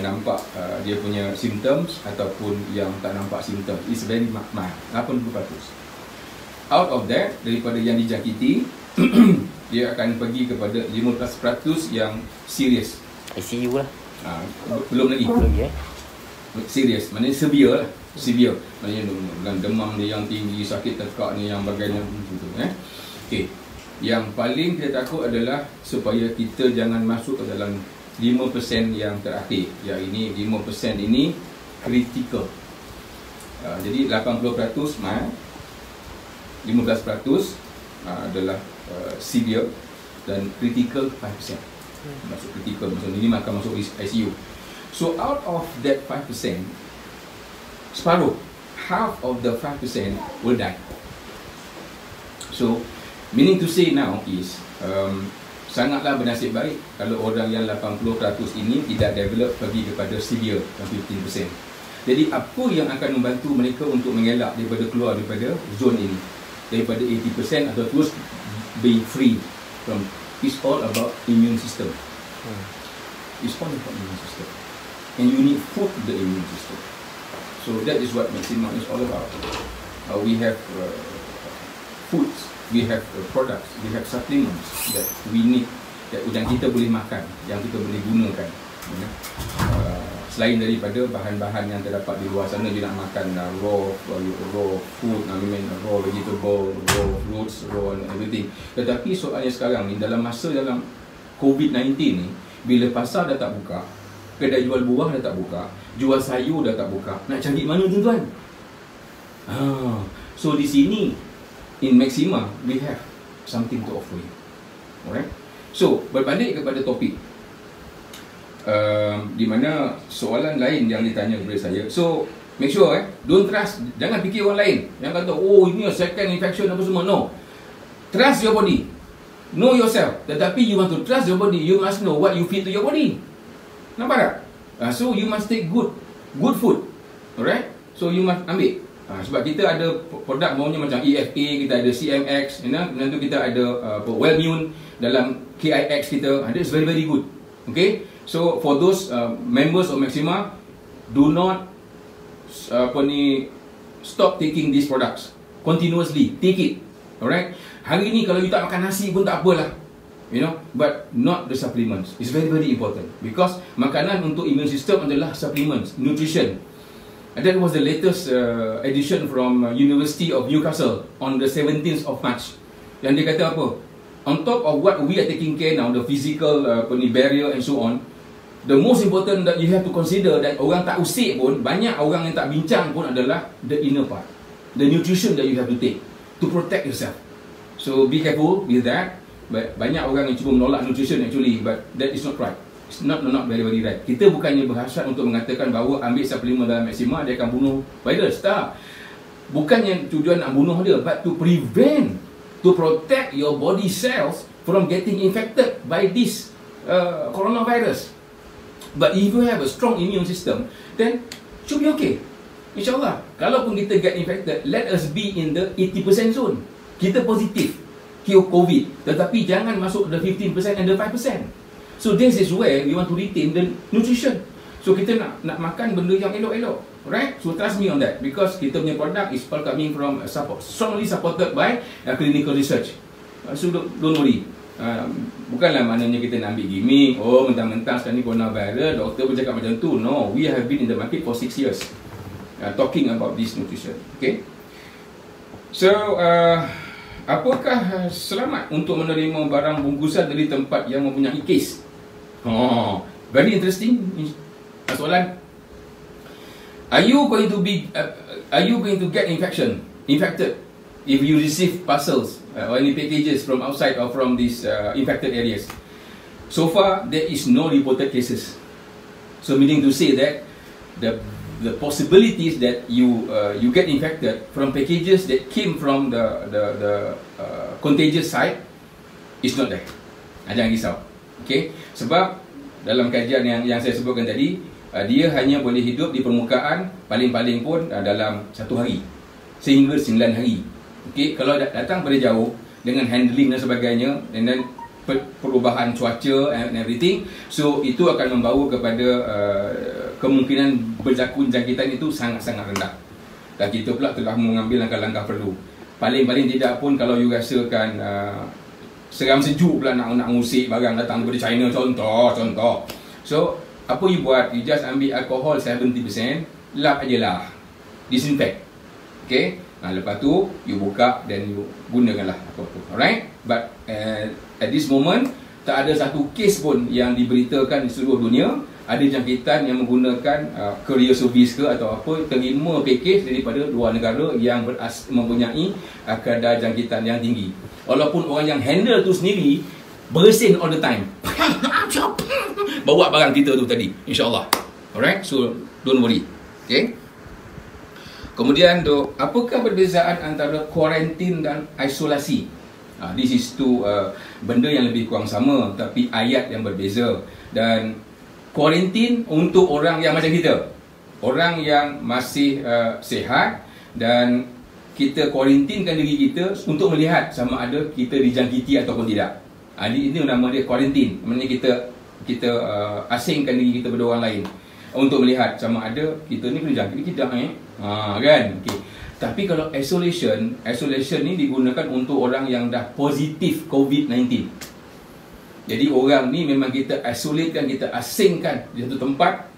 nampak dia punya symptoms ataupun yang tak nampak symptoms. It's very mild, 80%. Out of that, daripada yang dijangkiti dia akan pergi kepada 15% yang serius. ICU lah. Belum lagi. Serius, maknanya severe lah. Severe, maknanya demam dia yang tinggi, sakit tekak ni yang bagian gitu. Okay. Yang paling kita takut adalah supaya kita jangan masuk ke dalam 5% yang terakhir. Yang ini 5% ini critical. Jadi 80% mild, 15% adalah severe, dan critical 5%. Masuk critical, maksud ini akan masuk ICU. So out of that 5%, separuh, half of the 5% will die. So meaning to say now is sangatlah bernasib baik kalau orang yang 80% ini tidak develop pergi kepada severe yang 15%. Jadi apa yang akan membantu mereka untuk mengelak daripada keluar daripada zone ini, daripada 80% atau terus being free from, it's all about immune system. It's all about immune system, and you need food the immune system. So that is what Maxima is all about. We have foods, we have products, we have supplements that we need, yang kita boleh makan, yang kita boleh gunakan. Selain daripada bahan-bahan yang terdapat di luar sana, dia nak makan raw food, raw vegetable, raw fruits, raw and everything. Tetapi soalnya sekarang ni, dalam COVID-19 ni, bila pasar dah tak buka, kedai jual buah dah tak buka, jual sayur dah tak buka, nak cari mana tuan-tuan? So di sini, in Maxima, we have something to offer you. Alright? So, berbalik kepada topik, di mana soalan lain yang ditanya kepada saya. So, make sure don't trust, jangan fikir orang lain yang kata, oh ini second infection apa semua. No. Trust your body. Know yourself. Tetapi you want to trust your body, you must know what you feed to your body. Nampak tak? So you must take good food. Alright? So you must ambil. Sebab kita ada produk maunya macam EFA, kita ada CMX, dan tu kita ada Wellmune dalam KIX kita. That's very very good. Okay? So for those members of Maxima, do not stop taking these products. Continuously take it. Alright? Hari ni kalau you tak makan nasi pun tak apalah. But not the supplements. It's very very important, because makanan untuk immune system adalah supplements, nutrition. And that was the latest edition from University of Newcastle on the 17th of March. Yang dia kata apa? On top of what we are taking care now, the physical barrier and so on, the most important that you have to consider, that orang tak usik pun, banyak orang yang tak bincang pun, adalah the inner part, the nutrition that you have to take to protect yourself. So be careful with that. But banyak orang yang cuba menolak nutrition actually, but that is not right. It's not very very right. Kita bukannya berhasrat untuk mengatakan bahawa ambil suplemen dalam Maxima dia akan bunuh virus. Tak. Bukannya tujuan nak bunuh dia, but to prevent, to protect your body cells from getting infected by this coronavirus. But if you have a strong immune system, then should be okay. InsyaAllah. Kalaupun kita get infected, let us be in the 80% zone. Kita positif COVID, tetapi jangan masuk the 15% and the 5%. So this is where we want to retain the nutrition. So kita nak makan benda yang elok-elok, right? So trust me on that, because kita punya product is all coming from strongly supported by clinical research. So don't worry. Bukanlah maknanya kita nak ambil gimmick, oh mentang-mentang sekarang ni coronavirus, doktor bercakap macam tu. No, we have been in the market for 6 years talking about this nutrition. Okay. So apakah selamat untuk menerima barang bungkusan dari tempat yang mempunyai kes? Very interesting soalan. Are you going to get infected if you receive parcels or any packages from outside or from these infected areas? So far, there is no reported cases. So meaning to say that the possibilities that you get infected from packages that came from the contagious site is not there. Jangan risau. Okay? Sebab dalam kajian yang saya sebutkan tadi, dia hanya boleh hidup di permukaan paling-paling pun dalam 1 hari sehingga 9 hari. Okay? Kalau datang pada jauh dengan handling dan sebagainya, and then perubahan cuaca and everything, so itu akan membawa kepada kemungkinan berlaku jangkitan itu sangat-sangat rendah. Dan kita pula telah mengambil langkah-langkah perlu. Paling-paling tidak pun kalau you rasakan seram sejuk pula nak ngusik barang datang daripada China, contoh. So apa you buat? You just ambil alkohol 70%, lap ajalah, disinfect. Okay? Lepas tu you buka dan you gunakanlah apa-apa. Alright? But at this moment tak ada satu kes pun yang diberitakan di seluruh dunia ada jangkitan yang menggunakan courier service ke atau apa, terima package daripada luar negara yang mempunyai kadar jangkitan yang tinggi. Walaupun orang yang handle tu sendiri bersin all the time. Bawa barang kita tu tadi, insyaAllah. Alright? So don't worry. Okay? Kemudian apakah perbezaan antara kuarantin dan isolasi? This is two benda yang lebih kurang sama tapi ayat yang berbeza. Dan kuarantin untuk orang yang macam kita, orang yang masih sihat, dan kita kuarantinkan diri kita untuk melihat sama ada kita dijangkiti ataupun tidak. Ini nama dia kuarantin. Maksudnya kita asingkan diri kita pada orang lain untuk melihat sama ada kita ni kena jangkit tidak kan. Okey. Tapi kalau isolation ni digunakan untuk orang yang dah positif COVID-19. Jadi orang ni memang kita isolatekan, kita asingkan di satu tempat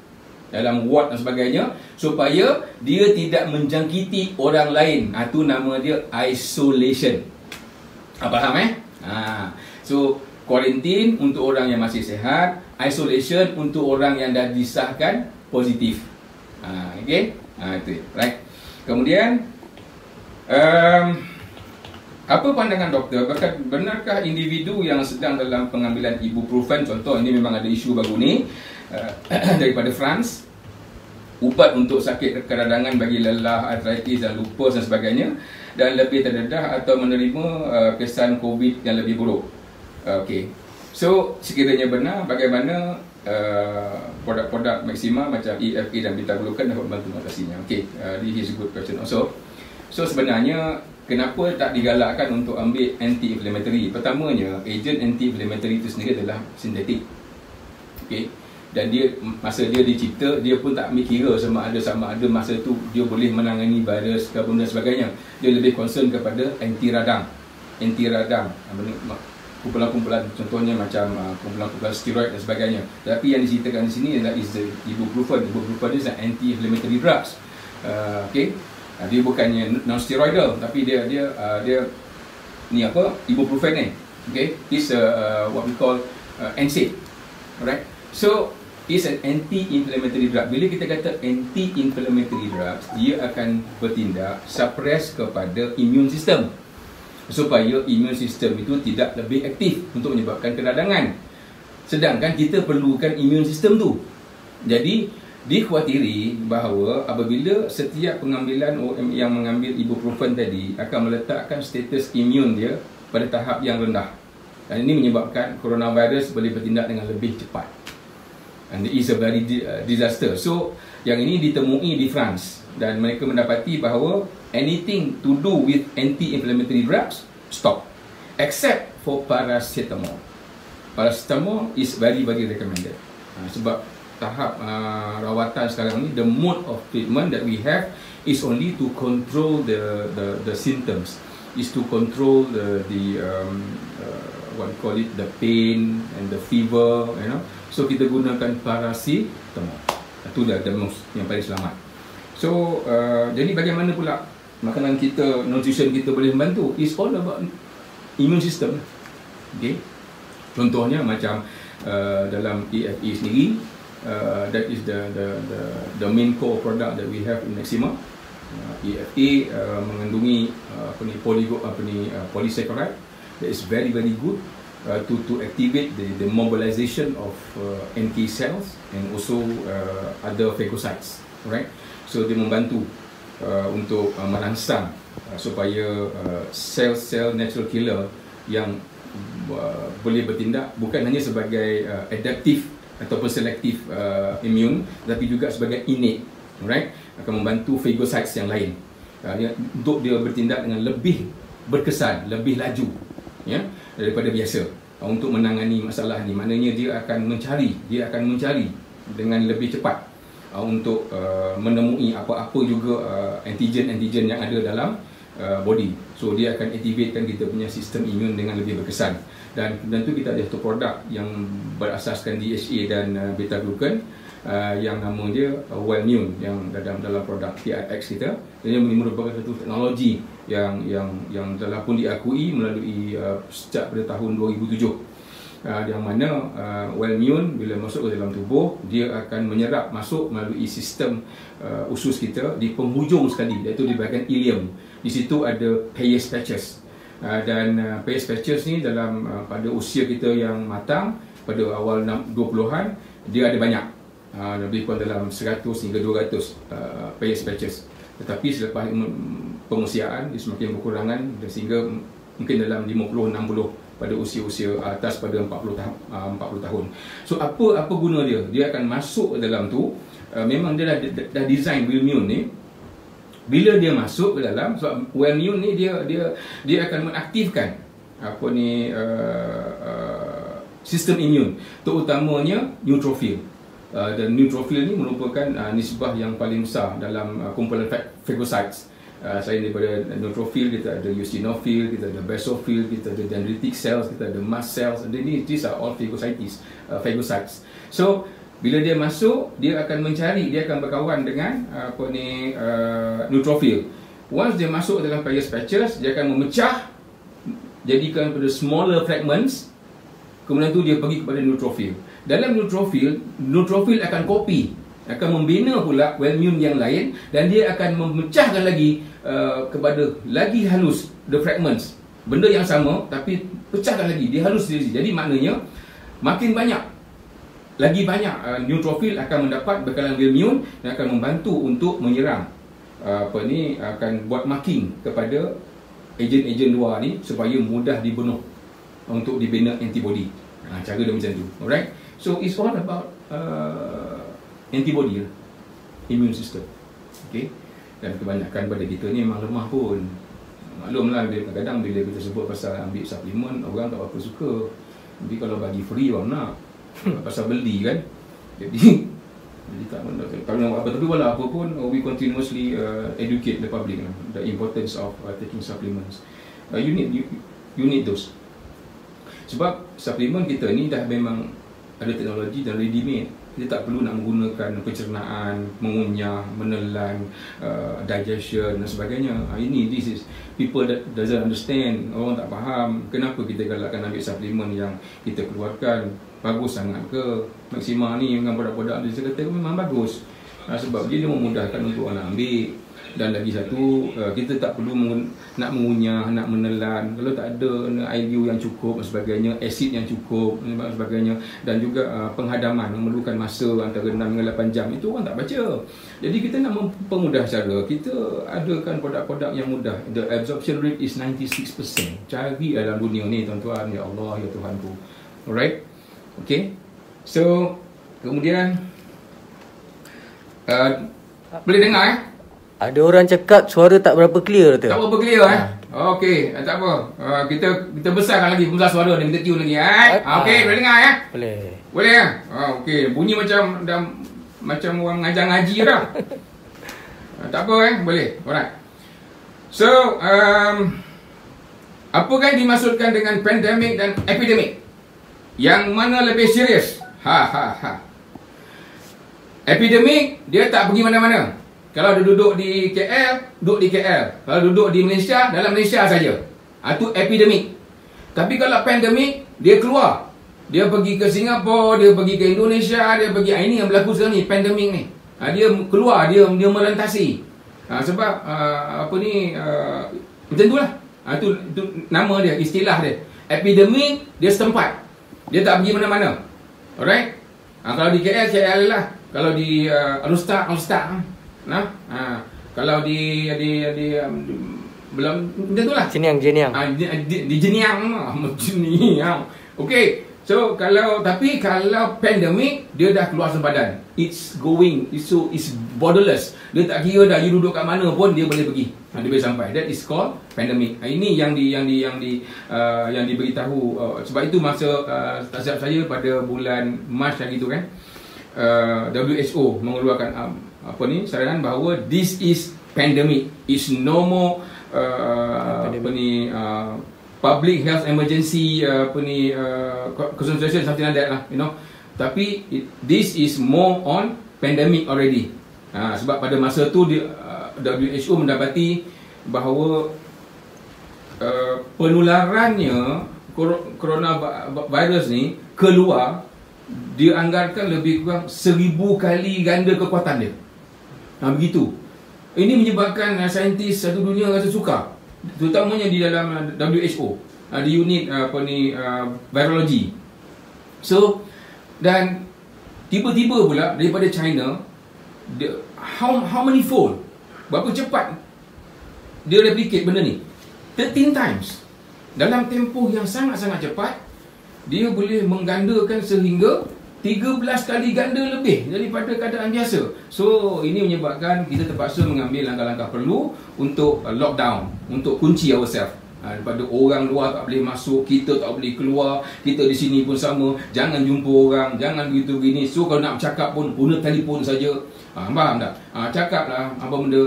dalam ward dan sebagainya supaya dia tidak menjangkiti orang lain. Itu nama dia isolation. Faham So quarantine untuk orang yang masih sihat, isolation untuk orang yang dah disahkan positif. Okey. Itu right. Kemudian apa pandangan doktor? Benarkah individu yang sedang dalam pengambilan ibuprofen, contoh ini memang ada isu baru ni daripada France, ubat untuk sakit keradangan bagi lelah, artritis dan lupus dan sebagainya, dan lebih terdedah atau menerima kesan COVID yang lebih buruk. Okey. So sekiranya benar, bagaimana produk-produk Maxima macam EFA dan beta-glucan dapat membantu mengatasinya? Okey, this is a good question also. So sebenarnya kenapa tak digalakkan untuk ambil anti-inflammatory? Pertamanya, ejen anti-inflammatory itu sendiri adalah sintetik. Okey. Dan dia masa dia dicipta, dia pun tak ambil kira sama ada masa tu dia boleh menangani virus ke dan sebagainya. Dia lebih concern kepada anti radang. Kumpulan-kumpulan, contohnya macam kumpulan-kumpulan steroid dan sebagainya. Tapi yang diceritakan di sini adalah ibuprofen. Ibuprofen dia anti-inflammatory drugs. Okey. Dia bukannya non-steroidal, tapi dia ni apa? Ibuprofen ni. Okay, it's what we call NSAID. Alright. So it's an anti-inflammatory drug. Bila kita kata anti-inflammatory drugs, dia akan bertindak suppress kepada immune system supaya immune system itu tidak lebih aktif untuk menyebabkan keradangan. Sedangkan kita perlukan immune system tu. Jadi dikhawatiri bahawa apabila setiap pengambilan orang yang mengambil ibuprofen tadi akan meletakkan status imun dia pada tahap yang rendah, dan ini menyebabkan coronavirus boleh bertindak dengan lebih cepat, and it is a very disaster. So yang ini ditemui di France, dan mereka mendapati bahawa anything to do with anti-inflammatory drugs stop except for paracetamol. Paracetamol is very recommended. Sebab tahap rawatan sekarang ni, the mode of treatment that we have is only to control the symptoms, is to control the what we call it, the pain and the fever, you know. So kita gunakan paracetamol. Itu dah the most yang paling selamat. So jadi bagaimana pula makanan kita, nutrition kita boleh membantu? It's all about immune system. Okay. Contohnya macam dalam EFA sendiri, that is the main core product that we have in Maxima. EFA mengandungi polysaccharide that is very good to activate the mobilization of NK cells and also other phagocytes, right? So dia membantu untuk merangsang supaya sel-sel natural killer yang boleh bertindak bukan hanya sebagai adaptive ataupun selektif immune, tapi juga sebagai innate, right? Akan membantu phagocytes yang lain untuk dia bertindak dengan lebih berkesan, lebih laju, ya, daripada biasa untuk menangani masalah ni. Maknanya dia akan mencari dengan lebih cepat untuk menemui apa-apa juga antigen yang ada dalam body. So dia akan activatekan kita punya sistem imun dengan lebih berkesan. Dan tentu kita ada satu produk yang berasaskan DHA dan beta-glucan yang nama dia Wellmune, yang dalam produk TRX kita. Ini merupakan satu teknologi yang telah pun diakui melalui sejak pada tahun 2007. Yang mana Wellmune bila masuk ke dalam tubuh, dia akan menyerap masuk melalui sistem usus kita di penghujung sekali, iaitu di bahagian ileum. Di situ ada Peyer's patches. Dan Peyer's patches ni dalam pada usia kita yang matang pada awal 20-an, dia ada banyak, lebih kurang dalam 100 hingga 200 Peyer's patches. Tetapi selepas pengusiaan dia semakin berkurangan, sehingga mungkin dalam 50-60 pada usia-usia atas pada 40 tahun. So apa guna dia? Dia akan masuk ke dalam tu, memang dia dah design Wellmune ni. Bila dia masuk ke dalam, sebab Wellmune ni dia akan mengaktifkan sistem imun, terutamanya neutrophil. Dan neutrophil ni merupakan nisbah yang paling besar dalam kumpulan phagocytes. Selain daripada neutrophil, kita ada eosinophil, kita ada basophil, kita ada dendritic cells, kita ada mast cells. These are all phagocytes. So bila dia masuk, dia akan mencari, dia akan berkawan dengan neutrophil. Once dia masuk dalam Peyer's patches, dia akan memecah, jadikan pada smaller fragments. Kemudian tu dia pergi kepada neutrophil. Dalam neutrophil akan copy, akan membina pula Wellmune yang lain, dan dia akan memecahkan lagi kepada lagi halus the fragments. Benda yang sama tapi pecahkan lagi, dia halus sendiri. Jadi maknanya makin banyak, lagi banyak neutrophil akan mendapat bekalan Wellmune dan akan membantu untuk menyerang akan buat marking kepada ejen-ejen luar ni supaya mudah dibunuh untuk dibina antibody. Cara dia macam tu. Alright. So it's all about antibody, immune system. Okay. Dan kebanyakan pada kita ni memang lemah pun. Maklumlah, kadang-kadang bila kita sebut pasal ambil suplemen, orang tak apa suka. Tapi kalau bagi free, orang nak. Pasal beli kan. Jadi tak apa. Tapi walau apa pun, we continuously educate the public the importance of taking supplements. You need those. Sebab suplemen kita ni dah memang ada teknologi dan ready made. Kita tak perlu nak menggunakan pencernaan, mengunyah, menelan, digestion dan sebagainya. This is people that doesn't understand. Orang tak faham kenapa kita galakkan ambil suplemen yang kita keluarkan. Bagus sangat ke? Maxima ni dengan produk-produk dia kata memang bagus. Sebab dia memudahkan untuk orang ambil. Dan lagi satu, kita tak perlu nak mengunyah, nak menelan. Kalau tak ada IU yang cukup dan sebagainya, asid yang cukup dan sebagainya, dan juga penghadaman memerlukan masa antara 6 hingga 8 jam, itu orang tak baca. Jadi kita nak mempermudah cara, kita adakan produk-produk yang mudah. The absorption rate is 96%. Cari dalam dunia ni tuan-tuan, ya Allah, ya Tuhanku. Alright. Okay. So kemudian boleh dengar Ada orang cakap suara tak berapa clear tu. Tak berapa clear Okey, tak apa. Kita besarkan lagi pembesaran suara ni, kita tune lagi okey, boleh dengar Boleh. Boleh okey, bunyi macam orang ngajar ngaji dah. Tak apa boleh. Alright. So, apakah yang dimaksudkan dengan pandemik dan epidemik? Yang mana lebih serius? Epidemik, dia tak pergi mana-mana. Kalau dia duduk di KL, duduk di KL. Kalau duduk di Malaysia, dalam Malaysia saja. Itu epidemik. Tapi kalau pandemik, dia keluar. Dia pergi ke Singapura, dia pergi ke Indonesia, dia pergi. Ini yang berlaku sekarang ni, pandemik ni. Dia keluar, dia melantasi. Sebab macam itulah. Itu nama dia, istilah dia. Epidemik, dia setempat. Dia tak pergi mana-mana. Alright? Kalau di KL lah. Kalau di Al-Ustaz. Kalau di belum macam itulah. Jeniang. Di Jeniang. Okey. So kalau pandemik, dia dah keluar sempadan. It's borderless. Dia tak kira dah you duduk kat mana pun dia boleh pergi. Dia boleh sampai. That is called pandemic. Ini yang diberitahu. Sebab itu masa tak silap saya pada bulan Mac yang itu kan, WHO mengeluarkan saranan bahawa this is pandemic. It's no more public health emergency concentration, something like that lah, Tapi this is more on pandemic already. Sebab pada masa tu WHO mendapati bahawa penularannya coronavirus ni keluar, dianggarkan lebih kurang 1000 kali ganda kekuatan dia. Begitu. Ini menyebabkan saintis satu dunia rasa sukar, terutamanya di dalam WHO, di unit virologi. So, dan tiba-tiba pula daripada China, how many fold, berapa cepat dia replicate benda ni? 13 times. dalam tempoh yang sangat-sangat cepat, dia boleh menggandakan sehingga 13 kali ganda lebih daripada keadaan biasa. So ini menyebabkan kita terpaksa mengambil langkah-langkah perlu untuk lockdown, untuk kunci ourselves. Daripada orang luar tak boleh masuk, kita tak boleh keluar, kita di sini pun sama, jangan jumpa orang, jangan begitu begini. So kalau nak bercakap pun guna telefon saja. Faham tak? Cakaplah apa benda,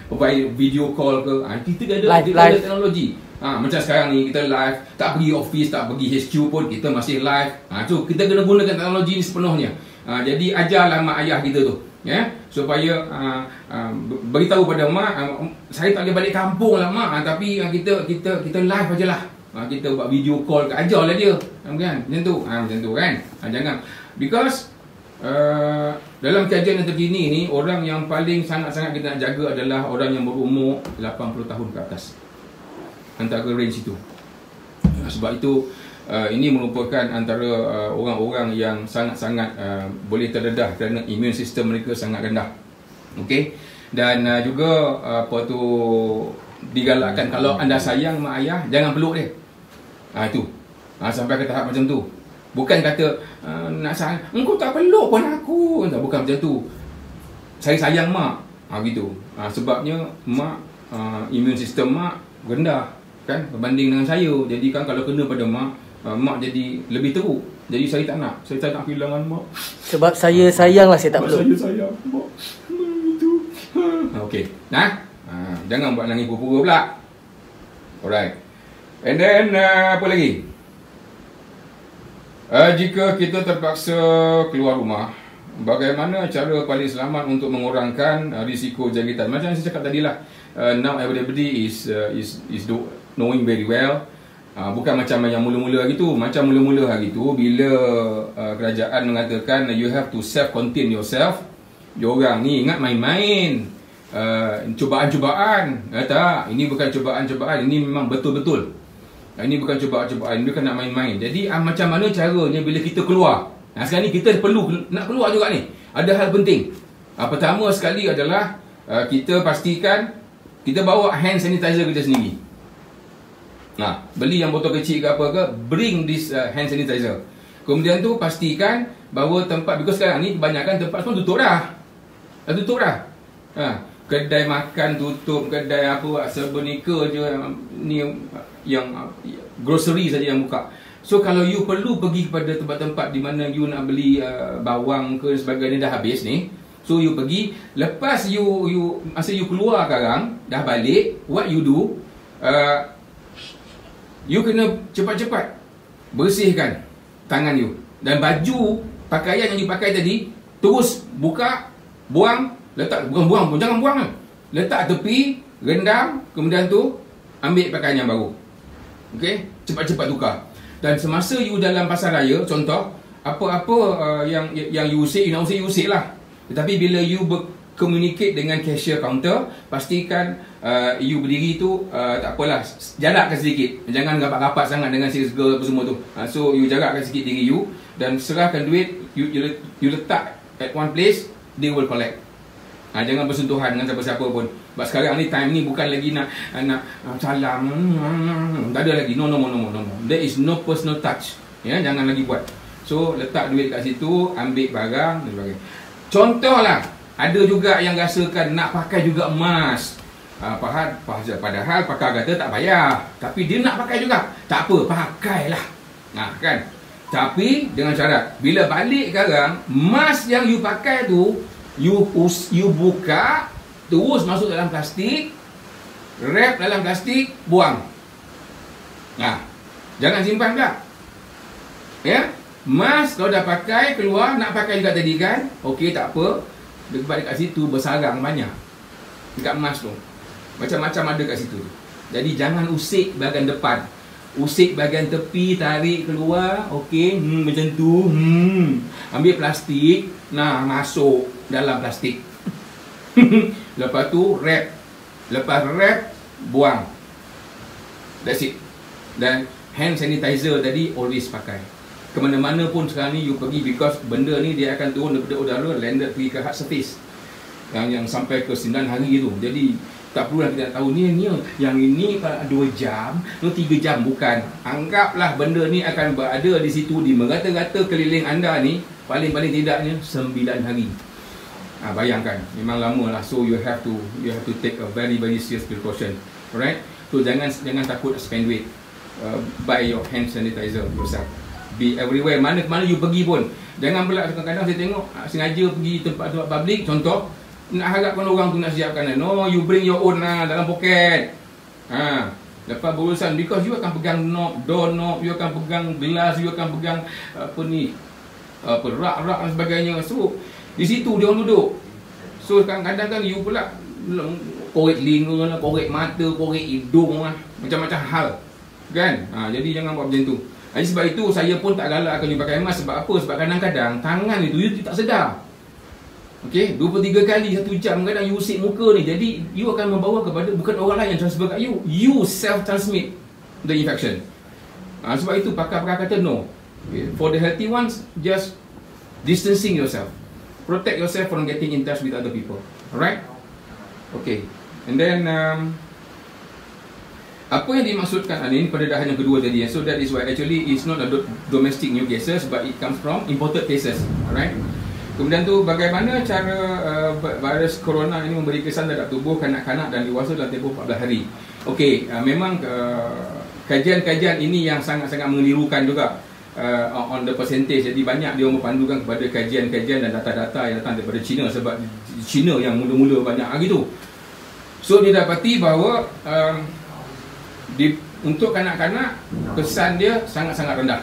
provide video call ke. Kita ada teknologi. Macam sekarang ni kita live, tak pergi office, tak pergi HQ pun kita masih live. So kita kena gunakan teknologi ni sepenuhnya. Jadi ajarlah mak ayah kita tu, ya, supaya beritahu pada mak, saya tak boleh balik kampung lah mak, tapi kita live ajalah. Kita buat video call, ajarlah dia, kan? Macam tu kan. Jangan, because dalam kajian yang terkini ni, orang yang paling sangat-sangat kita nak jaga adalah orang yang berumur 80 tahun ke atas, antara range itu. Sebab itu ini merupakan antara orang-orang yang sangat-sangat boleh terdedah kerana immune sistem mereka sangat rendah. Okey. Dan juga apa tu, digalakkan kalau anda sayang mak ayah, jangan peluk dia. Itu. Sampai ke tahap macam tu. Bukan kata nak sayang, engkau tak peluk pun aku. Tak, bukan macam tu. Saya sayang mak. Gitu. Sebabnya mak immune sistem mak rendah kan berbanding dengan saya. Jadi kan kalau kena pada mak, mak jadi lebih teruk. Jadi saya tak nak. Saya tak nak kehilangan mak. Sebab saya sayang lah, saya tak perlu. Saya sayang mak. Itu. Okey. Jangan buat nangis pura-pura pula. Alright. And then apa lagi? Jika kita terpaksa keluar rumah, bagaimana cara paling selamat untuk mengurangkan risiko jangkitan? Macam yang saya cakap tadi lah. Now everybody is knowing very well. Bukan macam yang mula-mula gitu. Macam mula-mula hari tu, bila kerajaan mengatakan you have to self-contain yourself, diorang ni ingat main-main, cubaan-cubaan. Tak, ini bukan cubaan-cubaan, ini memang betul-betul. Ini bukan cubaan-cubaan, ini bukan nak main-main. Jadi macam mana caranya bila kita keluar? Sekarang ni kita perlu nak keluar juga ni. Ada hal penting. Pertama sekali adalah kita pastikan kita bawa hand sanitizer kita sendiri. Beli yang botol kecil ke apa ke, bring this hand sanitizer. Kemudian tu pastikan bahawa tempat, because sekarang ni kebanyakan tempat semua tutup dah. Tutup dah. Kedai makan tutup, kedai apa sebenika je ni yang grocery saja yang buka. So kalau you perlu pergi kepada tempat-tempat di mana you nak beli bawang ke sebagainya dah habis ni, so you pergi, lepas you masa you keluar sekarang dah balik, what you do, you kena cepat-cepat bersihkan tangan you, dan baju pakaian yang you pakai tadi terus buka, buang, letak, bukan buang pun, jangan buang lah, letak tepi, rendam, kemudian tu ambil pakaian yang baru. Okey, cepat-cepat tukar. Dan semasa you dalam pasar raya, contoh, apa-apa yang you usik, you nak usik, you usik lah. Tetapi bila you communicate dengan cashier counter, pastikan you berdiri tu tak apalah, jarakkan sedikit, jangan rapat-rapat sangat dengan sales girl apa semua tu. So you jarakkan sikit diri you, dan serahkan duit, you letak at one place, they will collect. Jangan bersentuhan dengan siapa-siapa pun. Sebab sekarang ni time ni bukan lagi nak salam, tak ada lagi. No. There is no personal touch. Ya, jangan lagi buat. So letak duit kat situ, ambil barang dan sebagainya. Contohlah, ada juga yang rasakan nak pakai juga emas. Padahal pakar kata tak payah, tapi dia nak pakai juga. Tak apa, pakailah. Kan? Tapi dengan syarat, bila balik sekarang, emas yang you pakai tu, you buka, terus masuk dalam plastik, wrap dalam plastik, buang. Jangan simpan pula. Ya, emas kalau dah pakai, keluar, nak pakai juga tadi kan, okey, tak apa. Dekat situ bersarang banyak dekat emas tu, macam-macam ada kat situ. Jadi jangan usik bahagian depan, usik bahagian tepi, tarik keluar. Okey, macam tu. Ambil plastik, masuk dalam plastik. Lepas tu wrap. Lepas wrap, buang. That's it. Dan hand sanitizer tadi always pakai. Kemana-mana pun sekarang ni you pergi, because benda ni dia akan turun daripada udara, landed pergi ke hard surface yang sampai ke 9 hari tu. Jadi Tak perlulah kita nak tahu ni yang ini 2 jam, ni 3 jam. Bukan. Anggaplah benda ni akan berada di situ di merata-rata keliling anda ni paling-paling tidaknya 9 hari. Bayangkan, memang lama lah. So you have to take a very serious precaution. Alright? So jangan takut spend duit. Buy your hand sanitizer yourself. Be everywhere. Mana you pergi pun. Jangan pula kadang-kadang saya tengok sengaja pergi tempat-tempat public, contoh, nak harapkan orang tu nak siapkan. No, you bring your own lah dalam poket. Lepas berurusan, because you akan pegang door knob, you akan pegang gelas, you akan pegang rak dan sebagainya. So di situ dia orang duduk. So kadang-kadang kan you pula korek telinga lah, korek mata, korek hidung lah, macam-macam hal. Kan? Jadi jangan buat macam tu. Jadi sebab itu saya pun tak galakkan you pakai mask. Sebab apa? Sebab kadang-kadang tangan itu you tak sedar. Okey, 2-3 kali 1 jam kadang you usik muka ni. Jadi you akan membawa kepada bukan orang lain yang transfer kat you. You self transmit the infection. Sebab itu pakar-pakar kata no. Okay. For the healthy ones, just distancing yourself. Protect yourself from getting in touch with other people. Alright? Okay. And then apa yang dimaksudkan ini pendedahan yang kedua tadi. So that is why actually it's not a domestic new cases, but it comes from imported cases. Alright? Kemudian tu bagaimana cara virus corona ini memberi kesan terhadap tubuh kanak-kanak dan dewasa dalam tempoh 14 hari. Okey, memang kajian-kajian ini yang sangat-sangat mengelirukan juga on the percentage. Jadi banyak dia memandukan kepada kajian-kajian dan data-data yang datang daripada China, sebab China yang mula-mula banyak hari tu. So didapati bahawa untuk kanak-kanak kesan dia sangat-sangat rendah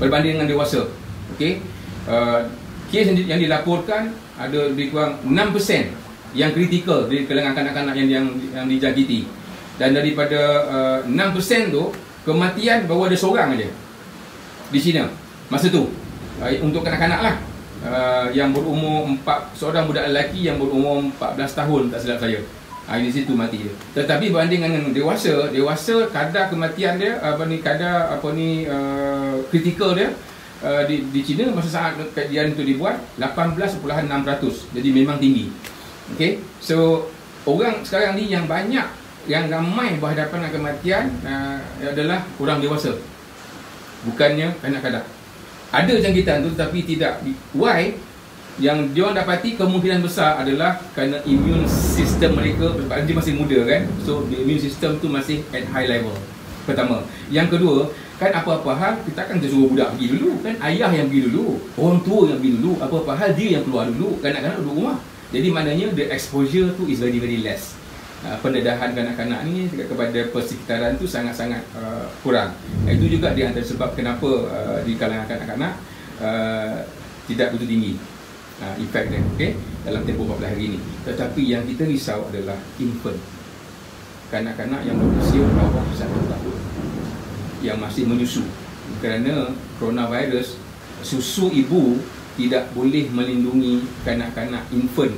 berbanding dengan dewasa. Okey. Kes yang dilaporkan ada lebih kurang 6% yang kritikal di kalangan kanak-kanak yang dijangkiti. Dan daripada 6% tu, kematian baru ada seorang aja di China masa tu. Untuk kanak-kanak lah, yang berumur seorang budak lelaki yang berumur 14 tahun tak silap saya. Di situ mati dia. Tetapi berbanding dengan dewasa kadar kematian dia kritikal dia di China masa saat kajian itu dibuat 18.6%. Jadi memang tinggi. Okey. So orang sekarang ni yang ramai berhadapan dengan kematian adalah orang dewasa. Bukannya kanak-kanak. Ada jangkitan tu tapi tidak. Why? Yang dia orang dapati kemungkinan besar adalah kerana immune system mereka, sebab dia masih muda kan. So the immune system tu masih at high level. Pertama. Yang kedua, kan apa-apa hal kita akan suruh budak pergi dulu kan, ayah yang pergi dulu, orang tua yang pergi dulu, apa-apa hal dia yang keluar dulu, kanak-kanak duduk rumah. Jadi maknanya the exposure tu is very less. Pendedahan kanak-kanak ni kepada persekitaran tu sangat-sangat kurang. Itu juga di antara sebab kenapa di kalangan kanak-kanak tidak begitu tinggi efek dia, okay, dalam tempoh 14 hari ini. Tetapi yang kita risau adalah infant, kanak-kanak yang berusia bawah 1 tahun yang masih menyusu. Kerana coronavirus, susu ibu tidak boleh melindungi kanak-kanak infant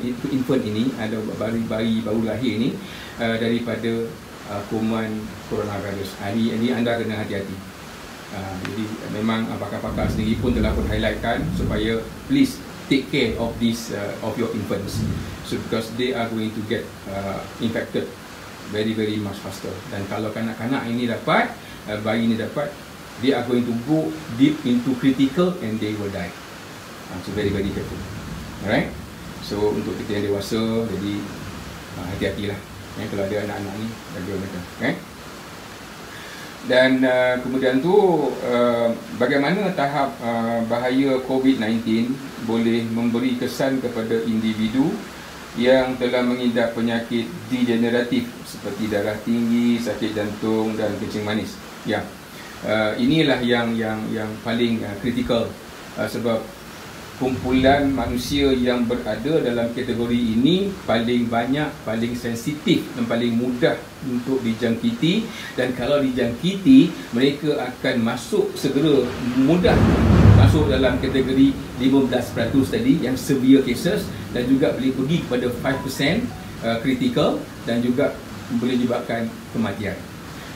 ini, ada bayi baru lahir ini, daripada kuman coronavirus. Ini anda kena hati-hati. Jadi memang pakar-pakar sendiri pun telah pun highlightkan supaya please take care of this of your infants, so because they are going to get infected very much faster. Dan kalau kanak-kanak ini dapat, bayi ini dapat, they are going to go deep into critical and they will die. So very careful. Alright. So untuk kita yang dewasa, jadi hati-hatilah kalau ada anak-anak ni, jaga mereka. Okay. Dan kemudian tu bagaimana tahap bahaya COVID-19 boleh memberi kesan kepada individu yang telah mengidap penyakit degeneratif seperti darah tinggi, sakit jantung dan kencing manis. Ya. Inilah yang paling kritikal, sebab kumpulan manusia yang berada dalam kategori ini paling banyak, paling sensitif dan paling mudah untuk dijangkiti. Dan kalau dijangkiti, mereka akan segera mudah masuk dalam kategori 15% tadi yang severe cases, dan juga boleh pergi kepada 5% critical dan juga boleh menyebabkan kematian.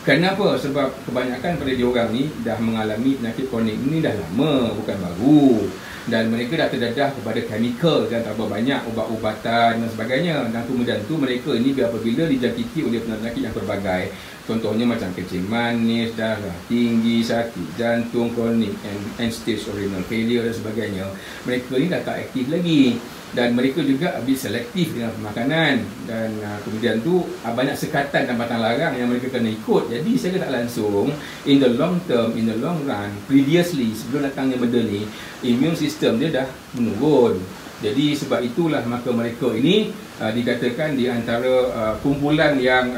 Kenapa? Sebab kebanyakan pada diorang ni dah mengalami penyakit kronik ini dah lama, bukan baru. dan mereka dah terdedah kepada chemical dan tambah banyak ubat-ubatan dan sebagainya. Dan kemudian tu mereka ini apabila dijangkiti oleh penyakit yang berbagai, contohnya macam kencing manis, darah tinggi, sakit jantung kronik, end stage renal failure dan sebagainya, mereka ni dah tak aktif lagi. Dan mereka juga habis selektif dengan pemakanan. Dan kemudian tu banyak sekatan dan batang larang yang mereka kena ikut. Jadi saya tak langsung, in the long term, in the long run, previously, sebelum datangnya benda ni, immune system dia dah menurun. Jadi sebab itulah maka mereka ini dikatakan di antara kumpulan yang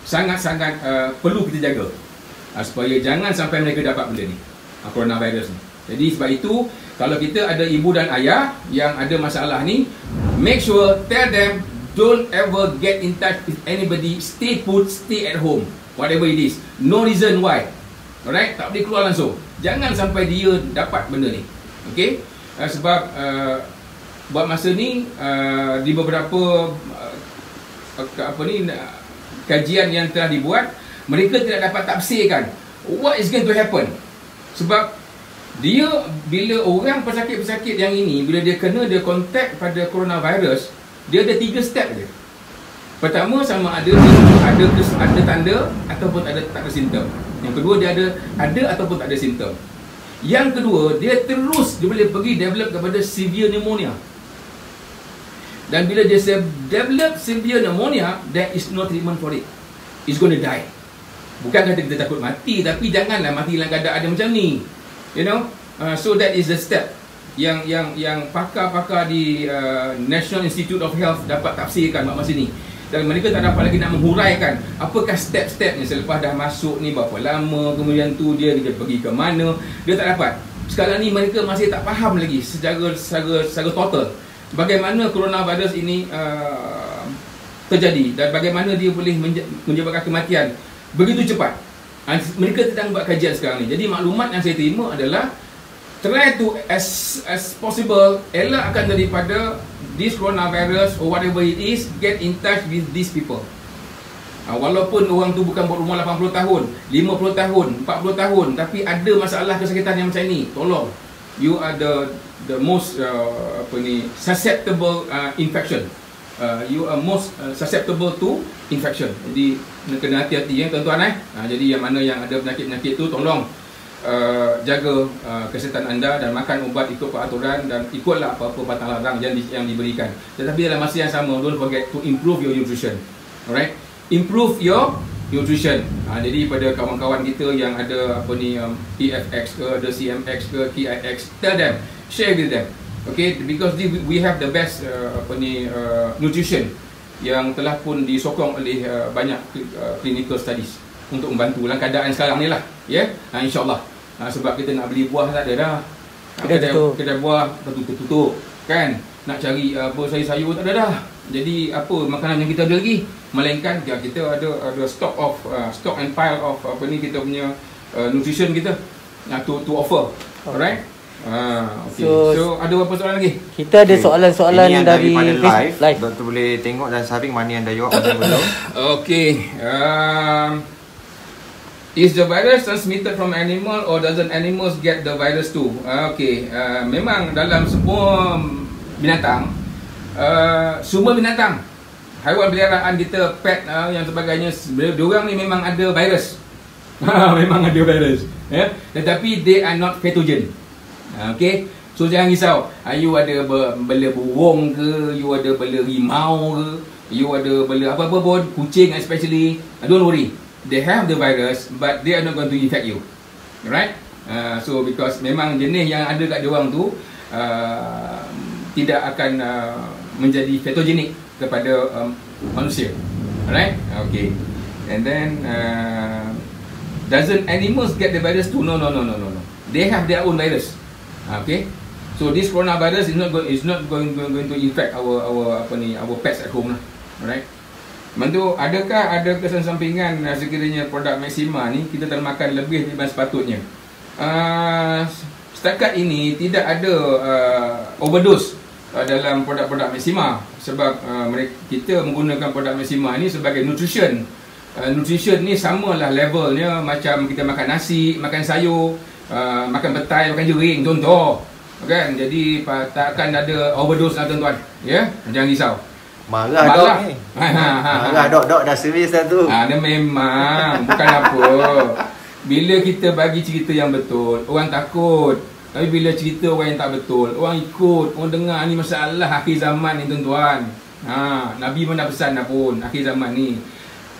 sangat-sangat perlu kita jaga, supaya jangan sampai mereka dapat benda ni, coronavirus ni. Jadi sebab itu, kalau kita ada ibu dan ayah yang ada masalah ni, make sure, tell them, don't ever get in touch with anybody, stay put, stay at home, whatever it is, no reason why. Alright, tak boleh keluar langsung. Jangan sampai dia dapat benda ni. Okay, sebab buat masa ni di beberapa kajian yang telah dibuat, mereka tidak dapat tafsirkan what is going to happen. Sebab dia, bila orang pesakit-pesakit yang ini, bila dia kena, dia kontak pada coronavirus, dia ada 3 step je. Pertama, sama ada tanda ataupun tak ada simptom. Yang kedua, dia ada ataupun tak ada simptom. Yang kedua, dia boleh pergi develop kepada severe pneumonia. Dan bila dia develop severe pneumonia, there is no treatment for it. It's going to die. Bukan kata kita takut mati, tapi janganlah mati dalam keadaan macam ni. You know, so that is the step yang pakar-pakar di National Institute of Health dapat tafsirkan masa ni. Dan mereka tak dapat lagi nak menghuraikan apakah step-stepnya selepas dah masuk ni, berapa lama, kemudian tu dia pergi ke mana. Dia tak dapat. Sekarang ni mereka masih tak faham lagi secara total bagaimana coronavirus ini terjadi dan bagaimana dia boleh menyebabkan kematian begitu cepat. Mereka sedang buat kajian sekarang ni. Jadi maklumat yang saya terima adalah try to as possible elakkan daripada this coronavirus or whatever it is, get in touch with these people. Walaupun orang tu bukan berumur 80 tahun, 50 tahun, 40 tahun, tapi ada masalah kesakitan yang macam ni, tolong. You are the most susceptible infection. You are most susceptible to infection. Jadi kena hati-hati ya tuan-tuan. Jadi yang mana yang ada penyakit-penyakit tu, tolong jaga kesihatan anda dan makan ubat ikut peraturan dan ikutlah apa-apa batang larang yang diberikan. Tetapi dalam masa yang sama, don't forget to improve your nutrition. Alright, improve your nutrition. Jadi pada kawan-kawan kita yang ada PFX ke, ada CMX ke, KIX, tell them, share with them. Okay, because we have the best nutrition yang telah pun disokong oleh banyak clinical studies untuk membantu dalam keadaan sekarang ni lah, ya. InsyaAllah. Sebab kita nak beli buah tak ada dah. Kedai buah tutup kan. Nak cari sayur-sayur tak ada dah. Jadi apa makanan yang kita ada lagi, melainkan kita ada stock and pile of kita punya nutrition kita to offer. Alright. Okay. So ada apa soalan lagi? Kita ada soalan-soalan dari live. Doktor boleh tengok dan Sabing mana yang dah jawab, mana belum. Okay. Is the virus transmitted from animal or doesn't animals get the virus too? Okay. Memang dalam semua binatang, haiwan peliharaan kita, pet yang sebagainya, diorang ni memang ada virus. Memang ada virus. Tetapi they are not pathogen. Okay, so jangan risau. You ada bela burung ke, you ada bela rimau ke, you ada bela apa-apa pun, kucing especially, don't worry, they have the virus but they are not going to infect you. Alright. So because memang jenis yang ada kat diorang tu tidak akan menjadi patogenik kepada manusia. Alright. Okay. And then doesn't animals get the virus too? No. They have their own virus. Okay, so this coronavirus is not going to infect our pets at home lah. Alright. Mantu, adakah ada kesan sampingan sekiranya produk Maxima ni kita termakan lebih daripada sepatutnya? Setakat ini tidak ada overdose dalam produk-produk Maxima, sebab kita menggunakan produk Maxima ni sebagai nutrition. Nutrition ni samalah levelnya macam kita makan nasi, makan sayur, makan petai, makan jering, contoh. kan. Jadi tak akan ada overdose lah tuan-tuan. Ya, jangan risau. Marah dok ni. Marah dok dah serius dah tu. Dia memang bukan apa. Bila kita bagi cerita yang betul, orang takut. Tapi bila cerita orang yang tak betul, orang ikut, orang dengar. Ni masalah akhir zaman ni tuan-tuan. Nabi pun dah pesan dah pun, akhir zaman ni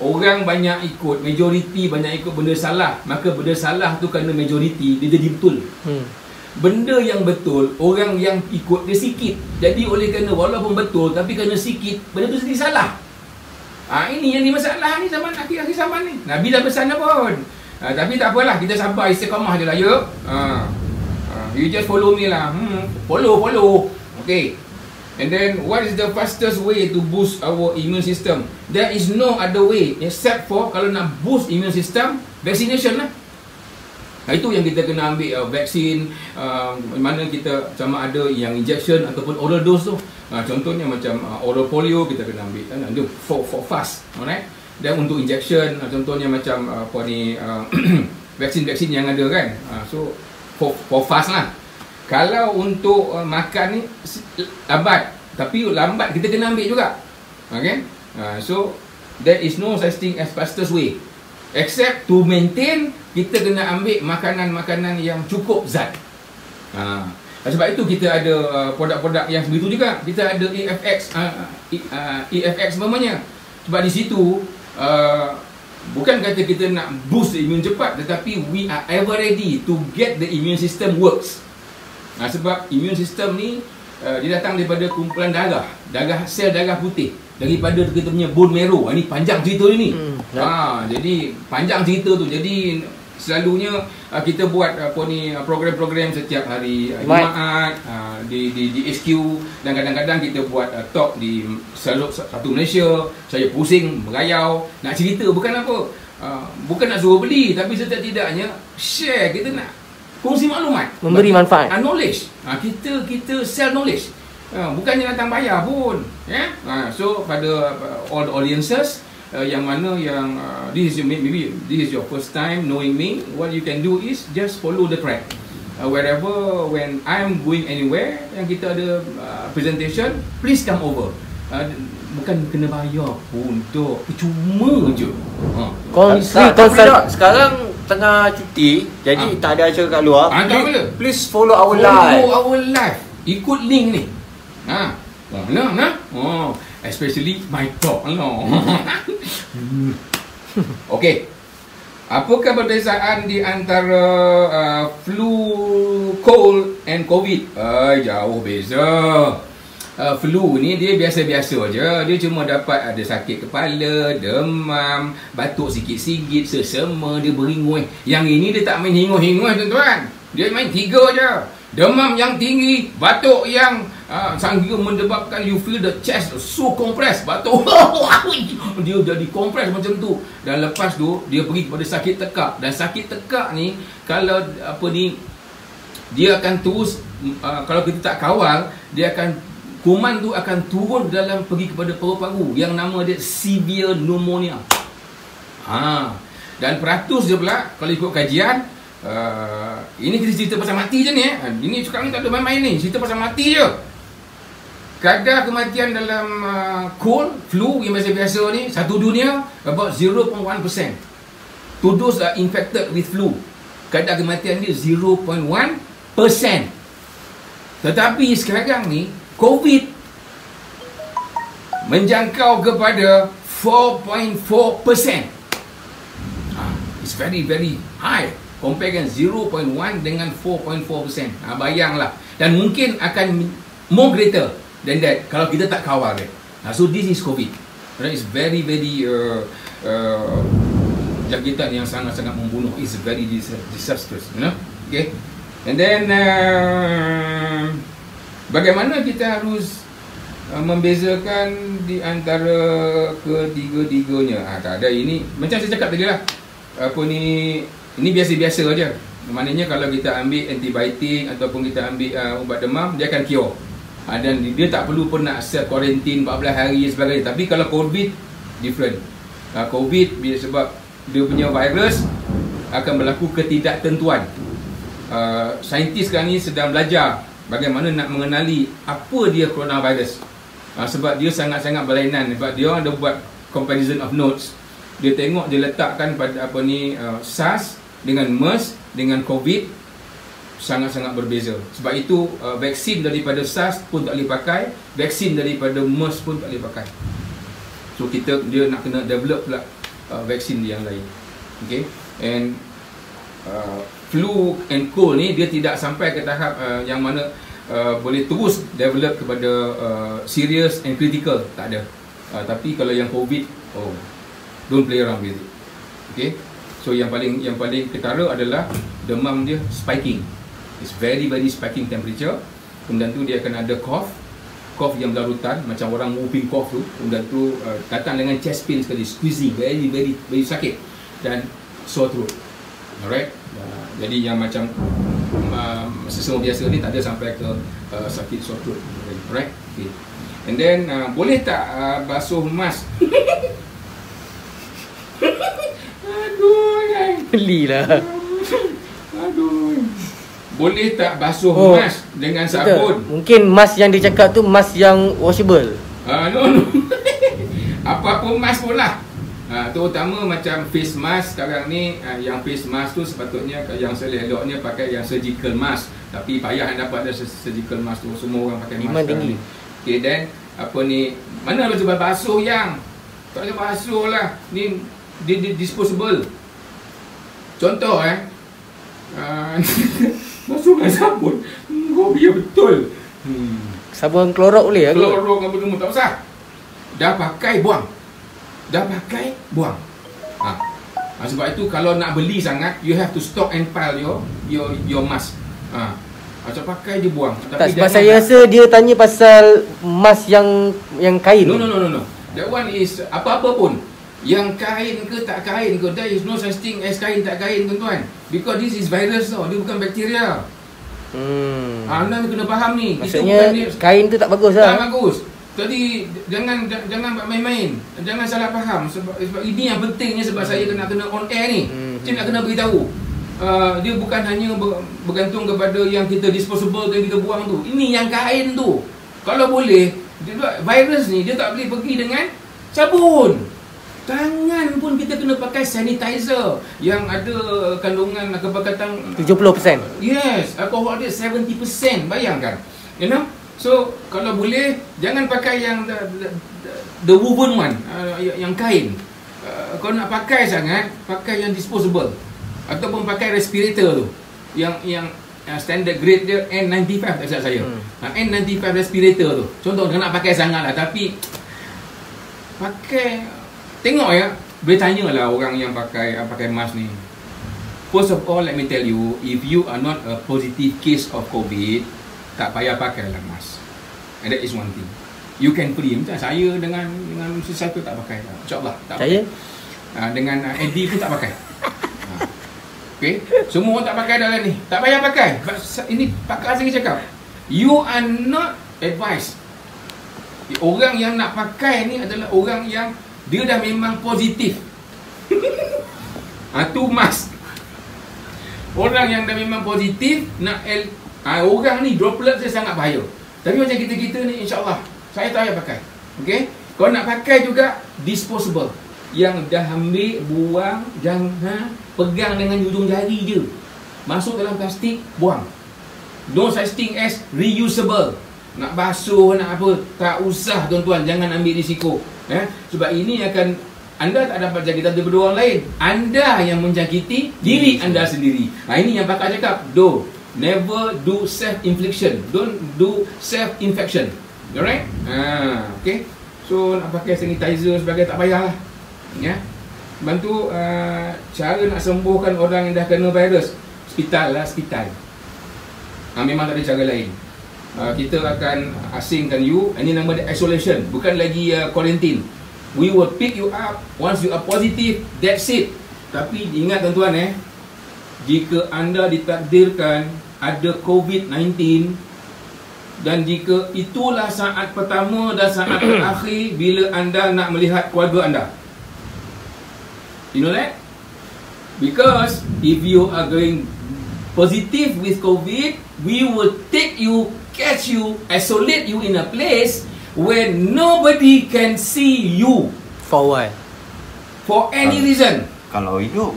orang banyak ikut, majoriti banyak ikut benda salah. Maka benda salah tu kerana majoriti dia jadi betul. Benda yang betul, orang yang ikut dia sikit. Jadi oleh kerana walaupun betul tapi kerana sikit, benda tu jadi salah. Ini yang ni masalah ni zaman akhir zaman ni. Nabi dah pesan dah pun. Tapi tak apalah, kita sabar istiqamah je lah ya. You just follow me lah. Follow. Okay. And then what is the fastest way to boost our immune system? There is no other way except for kalau nak boost immune system, vaccination lah. Itu yang kita kena ambil vaksin. Mana kita sama ada yang injection ataupun oral dose tu. Contohnya macam oral polio kita kena ambil kan, dia for fast, alright. Dan untuk injection contohnya macam apa ni vaksin-vaksin yang ada kan. So for fast lah. Kalau untuk makan ni lambat, tapi lambat kita kena ambil juga. Okay. So there is no such thing as fastest way, except to maintain kita kena ambil makanan-makanan yang cukup zat. Sebab itu kita ada produk-produk yang begitu juga. Kita ada EFX namanya. Sebab di situ bukan kata kita nak boost immune cepat, tetapi we are ever ready to get the immune system works. Sebab immune system ni dia datang daripada kumpulan darah, sel darah putih, daripada kita punya bone marrow. Ini panjang cerita ni. Jadi panjang cerita tu. Jadi selalunya kita buat program-program setiap hari Jumaat di SQ, dan kadang-kadang kita buat talk di satu Malaysia. Saya pusing merayau nak cerita, bukan apa, bukan nak suruh beli, tapi setidak-tidaknya share, kita nak kongsi maklumat, memberi manfaat, knowledge. Kita sell knowledge, bukannya datang bayar pun, ya. So pada all the audiences yang mana yang maybe this is your first time knowing me, what you can do is just follow the track. Wherever, when I'm going anywhere yang kita ada presentation, please come over. Bukan kena bayar pun, dok, cuma je. Sekarang tengah cuti, jadi tak ada acara kat luar. Please follow our live. Ikut link ni. Especially my talk. Okay. Apakah perbezaan di antara flu, cold and COVID? Jauh beza. Flu ni dia biasa-biasa je. Dia cuma dapat ada sakit kepala, demam, batuk sikit-sikit, sesama, dia beringuih. Yang ini dia tak main hinguh-hinguh tuan-tuan. Dia main 3 je. Demam yang tinggi, batuk yang sehingga menyebabkan you feel the chest so compressed, batuk dia jadi compress macam tu. Dan lepas tu dia pergi kepada sakit tekak. Dan sakit tekak ni kalau dia akan terus, kalau kita tak kawal, dia akan, kuman tu akan turun dalam, pergi kepada paru-paru yang nama dia severe pneumonia. Dan peratus je pula kalau ikut kajian, ini kita cerita pasal mati je ni. Ini sekarang ni tak ada main-main ni, cerita pasal mati je. Kadar kematian dalam cold, flu yang biasa-biasa ni, satu dunia about 0.1%. To those are infected with flu, kadar kematian dia 0.1%. Tetapi sekarang ni COVID menjangkau kepada 4.4%. It's very very high. Compare 0.1 dengan 4.4%. Bayanglah. Dan mungkin akan more greater than that kalau kita tak kawal dia. So this is COVID. It's very very jangkitan yang sangat-sangat membunuh. It's very disastrous, you know? Okay. And then bagaimana kita harus membezakan di antara ketiga-tiganya? Tak ada, ini macam saya cakap tadi lah. Ini biasa-biasa aja. Maknanya kalau kita ambil antibiotik ataupun kita ambil ubat demam, dia akan cure. Dan dia tak perlu pun nak self quarantine 14 hari dan sebagainya. Tapi kalau COVID different. COVID bila sebab dia punya virus akan berlaku ketidaktentuan. Saintis sekarang ni sedang belajar bagaimana nak mengenali apa dia coronavirus. Sebab dia sangat-sangat berlainan. Sebab dia ada buat comparison of notes. Dia tengok, dia letakkan pada SARS dengan MERS dengan COVID sangat-sangat berbeza. Sebab itu vaksin daripada SARS pun tak boleh pakai, vaksin daripada MERS pun tak boleh pakai. So dia nak kena develop pula vaksin yang lain. Okay. And flu and cold ni dia tidak sampai ke tahap yang mana boleh terus develop kepada serious and critical, tak ada. Tapi kalau yang COVID, don't play around with it. Okay. So yang paling ketara adalah demam dia spiking. It's very spiking temperature. Kemudian tu dia akan ada cough yang berlarutan macam orang whooping cough tu. Kemudian tu datang dengan chest pain sekali, squeezing, very sakit, dan sore throat. Alright. Jadi yang macam sesama biasa ni tak ada sampai ke sakit sore throat. Alright. Okay. And then boleh tak basuh mask? Aduh, Belilah. Aduh. Boleh tak basuh mask dengan sabun? Mungkin mask yang dia cakap tu mask yang washable. No. Apa-apa mask pun lah. Terutama macam face mask sekarang ni, yang face mask tu sepatutnya yang seleloknya pakai yang surgical mask. Tapi payah yang dapat ada surgical mask tu. Semua orang pakai mask sekarang ni. Okay, then mana lo cuba basuh yang? Tak ada basuh lah. Ni disposable. Contoh basuh dengan sabun. Biar betul. Sabun klorok boleh ke? Klorok apa semua tak usah. Dah pakai buang. Sebab itu kalau nak beli sangat, you have to stock and pile your mask. Macam pakai je buang. Tak, sebab saya rasa dia tanya pasal mask yang kain. No. That one is apa-apa pun. Yang kain ke tak kain ke, there is no such thing as kain tak kain, tuan-tuan. Because this is virus tau, dia bukan bakteria. Anda kena faham ni. Maksudnya kain tu tak bagus lah. Tak bagus. Jadi jangan buat main-main. Jangan salah faham. Sebab ini yang pentingnya, sebab saya kena on air ni. Saya nak kena beritahu. Dia bukan hanya bergantung kepada yang kita disposable yang kita buang tu. Ini yang kain tu. Kalau boleh, virus ni dia tak boleh pergi dengan sabun. Tangan pun kita kena pakai sanitizer yang ada kandungan kebakatan 70%. Yes, alkohol dia 70%. Bayangkan. You know? So kalau boleh jangan pakai yang the woven one, yang kain. Kalau nak pakai sangat, pakai yang disposable ataupun pakai respirator tu. Yang standard grade dia N95 tak silap saya. N95 respirator tu. Contoh nak pakai sangat lah, tapi pakai, tengok ya, boleh tanyalah orang yang pakai mask ni. First of all, let me tell you, if you are not a positive case of COVID, tak payah pakailah mask. And that is one thing. You can free. Macam saya dengan sesuatu tak pakai. InsyaAllah tak saya pakai. Dengan Eddie pun tak pakai. Okay. Semua orang tak pakai dalam ni. Tak payah pakai. Ini pakar saya cakap, you are not advised. Orang yang nak pakai ni adalah orang yang dia dah memang positif. Tu mask. Orang yang dah memang positif nak orang ni droplet dia sangat bahaya. Tapi macam kita ni, insyaAllah saya tak payah pakai. Okay. Kalau nak pakai juga disposable. Yang dah ambil, buang, jangan pegang dengan ujung jari je. Masuk dalam plastik, buang. No such thing as reusable. Nak basuh, nak apa, tak usah tuan-tuan. Jangan ambil risiko. Sebab ini akan, anda tak dapat jangkitan daripada orang lain. Anda yang menjangkiti diri anda sendiri. Ini yang pakar cakap. Never do self-infliction. Don't do self-infection. Alright? Okay. So nak pakai sanitizer sebagai tak payah lah. Ya. Bantu cara nak sembuhkan orang yang dah kena virus. Hospital lah, hospital. Memang tak ada cara lain. Kita akan asingkan you. Ini nama dia isolation. Bukan lagi quarantine. We will pick you up. Once you are positive, that's it. Tapi ingat tuan-tuan, jika anda ditakdirkan ada COVID-19 dan jika itulah saat pertama dan saat terakhir bila anda nak melihat keluarga anda. You know that? Because if you are going positive with COVID, we will take you catch you, isolate you in a place where nobody can see you For what? for any reason. Kalau hidup,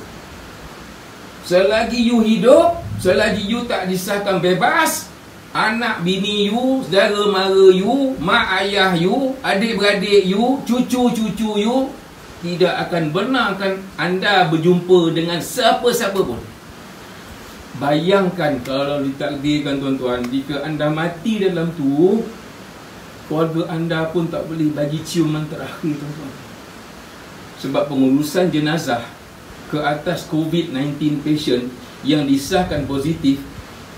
Selagi you hidup, selagi you tak disahkan bebas, anak bini you, saudara mara you, mak ayah you, adik-beradik you, cucu-cucu you tidak akan benarkan anda berjumpa dengan siapa-siapa pun. Bayangkan kalau ditakdirkan tuan-tuan, jika anda mati dalam tu, keluarga anda pun tak boleh bagi ciuman terakhir, tuan-tuan. Sebab pengurusan jenazah ke atas COVID-19 patient yang disahkan positif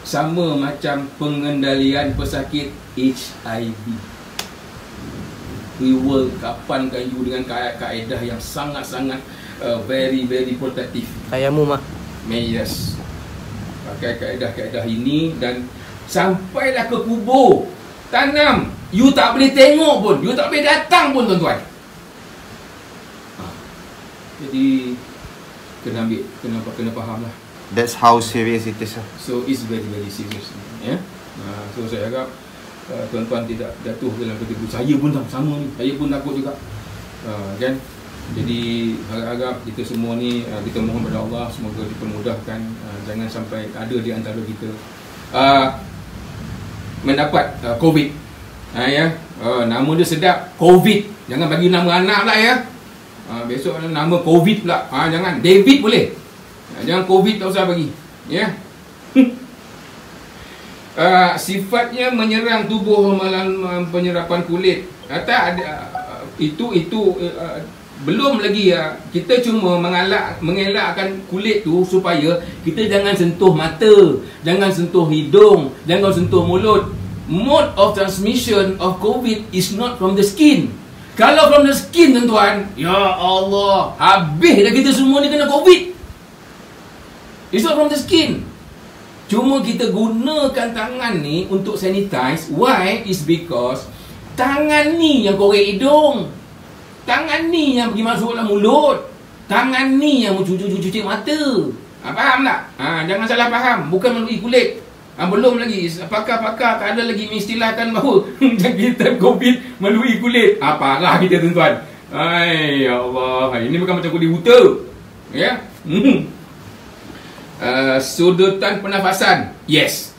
sama macam pengendalian pesakit HIV. We will kapankan you dengan kaedah yang sangat-sangat very protective. Tayammum mah. Yes. Pakai kaedah-kaedah ini dan sampailah ke kubur, tanam, you tak boleh tengok pun, you tak boleh datang pun, tuan-tuan. Jadi kena ambil, kena faham lah. that's how serious it is. So it's very serious. Ya. So saya harap tuan-tuan tidak jatuh dalam kategori saya pun sama ni, saya pun takut juga. Kan? Jadi harap-harap kita semua ni, kita mohon pada Allah semoga dipermudahkan, jangan sampai ada di antara kita mendapat COVID. Ya. Nama dia sedap, COVID. Jangan bagi nama anak pula ya. Besok nama COVID pula. Jangan David boleh. Jangan COVID tak usah bagi. Ya. Sifatnya menyerang tubuh melalui penyerapan kulit. Kata ada itu belum lagi kita cuma mengelakkan kulit tu supaya kita jangan sentuh mata, jangan sentuh hidung, jangan sentuh mulut. Mode of transmission of COVID is not from the skin. Kalau from the skin, tuan-tuan, ya Allah, habis dah kita semua ni kena COVID. It's not from the skin. Cuma kita gunakan tangan ni untuk sanitize. Why? Is because tangan ni yang korek hidung, tangan ni yang pergi masuk dalam mulut, tangan ni yang cuci mata. Faham tak? Jangan salah faham. Bukan melalui kulit. Belum lagi. Pakar-pakar tak ada lagi mengistilahkan bahawa jangkitan COVID melalui kulit. Parah kita, tuan-tuan. Ay, ya Allah. Ini bukan macam kulit buta. Ya. Sudutan pernafasan. Yes.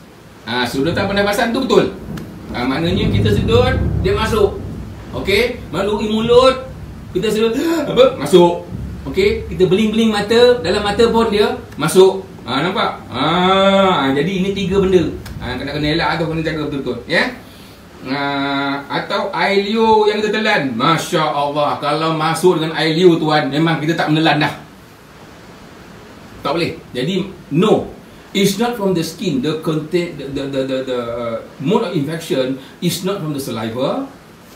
Sudutan pernafasan tu betul. Maknanya kita sedut, dia masuk. Okey, melalui mulut kita sedut, masuk. Okey, kita beling-beling mata, dalam mata pun dia masuk. Nampak? Jadi ini 3 benda. Kena elak atau kena jaga betul-betul, ya. Atau air liur yang kita telan. Masya Allah, kalau masuk dengan air liur, tuan, memang kita tak menelan dah. Tak boleh. Jadi no, it's not from the skin. The content, the mode of infection is not from the saliva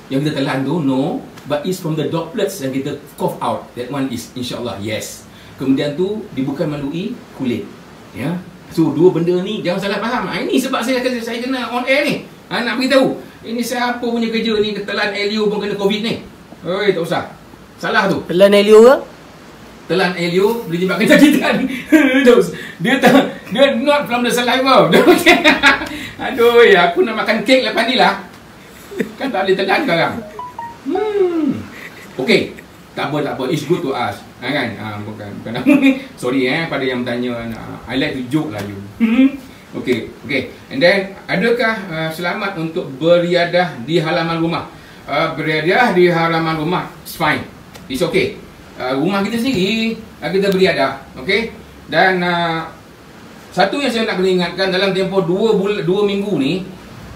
yang kita telan tu, no, but it's from the droplets yang kita cough out. That one is insyaAllah yes. Kemudian tu bukan melalui kulit. Ya. So 2 benda ni jangan salah faham. Ini sebab saya kena on air ni. Nak beritahu. Ini siapa punya kerja ni, telan air liur pun kena COVID ni. Oi, tak usah. Salah tu. Telan air liur ke? Telan air liur boleh menyebabkan kesakitan. Dia not from the saliva. Aduh, aku nak makan kek lepas ni lah. Kan tak boleh telan sekarang. Okay. Tak apa. It's good to ask. Kan? Bukan sorry pada yang bertanya. I like to joke lah you. Okay. And then, adakah selamat untuk beriadah di halaman rumah? Beriadah di halaman rumah, it's fine. It's okay. Rumah kita sendiri, kita beriadah. Okay. Dan satu yang saya nak kena ingatkan, dalam tempoh 2 minggu ni,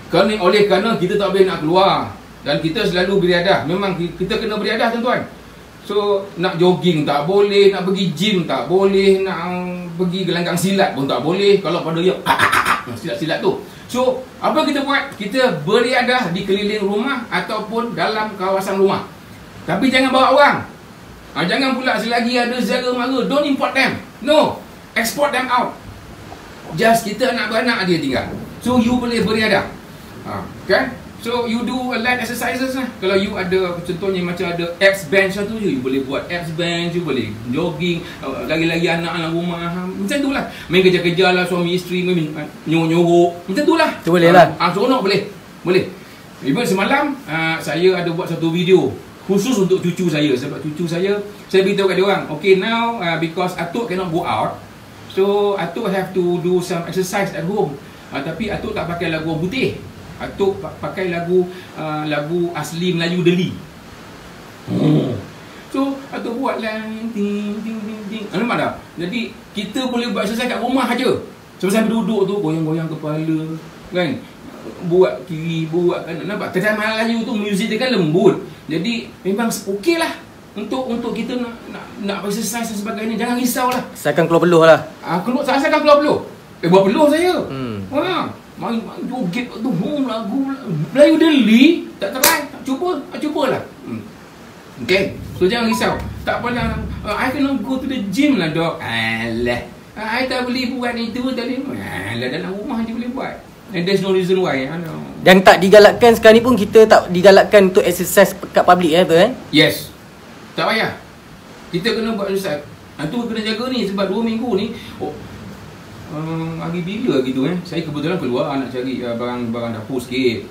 kerana kita tak boleh nak keluar dan kita selalu beriadah. Memang kita kena beriadah, tuan-tuan. So nak jogging tak boleh, nak pergi gym tak boleh, nak pergi gelanggang silat pun tak boleh. Kalau pada dia silat-silat tu. So apa kita buat? Kita beriadah di keliling rumah ataupun dalam kawasan rumah. Tapi jangan bawa orang. Jangan pula selagi ada saudara mara, don't import them. No, export them out. Just kita anak beranak dia tinggal. So you boleh beriadah. Kan? So you do a light exercises lah. Kalau you ada contohnya macam ada abs bench tu je, you boleh buat abs bench, you boleh jogging, lagi-lagi anak dalam rumah, macam tu lah. Main kerja-kerja lah, suami isteri main nyorok, macam tu lah. Tu boleh lah. Seronok boleh. Even semalam saya ada buat satu video khusus untuk cucu saya. Sebab cucu saya beritahu kat dia orang, okay now because Atuk cannot go out, so Atuk have to do some exercise at home. Tapi Atuk tak pakai lagu putih, Atuk pakai lagu asli Melayu Deli. So Atuk buat lah ting. Nampak tak? Jadi kita boleh buat exercise kat rumah aja. Sambil duduk tu goyang-goyang kepala kan, buat kiri, buat kanan. Nampak kedai Melayu tu muzik dia kan lembut. Jadi memang okey lah untuk kita nak exercise dan sebagainya. Jangan risau lah. Asalkan keluar peluh lah. Asalkan keluar peluh. Buat peluh saya. Main joget tu, lagu Melayu Deli, tak try, tak cubalah. Okay, so jangan risau. Tak apalah, I cannot go to the gym lah dok. Alah, I tak boleh buat itu tadi. Alah, dalam rumah je boleh buat. And there's no reason why. Yang tak digalakkan sekarang ni pun kita tak digalakkan untuk exercise kat public betul Yes. Tak payah. Kita kena buat exercise. Tu kena jaga ni sebab 2 minggu ni hari bila gitu saya kebetulan keluar nak cari barang dapur sikit.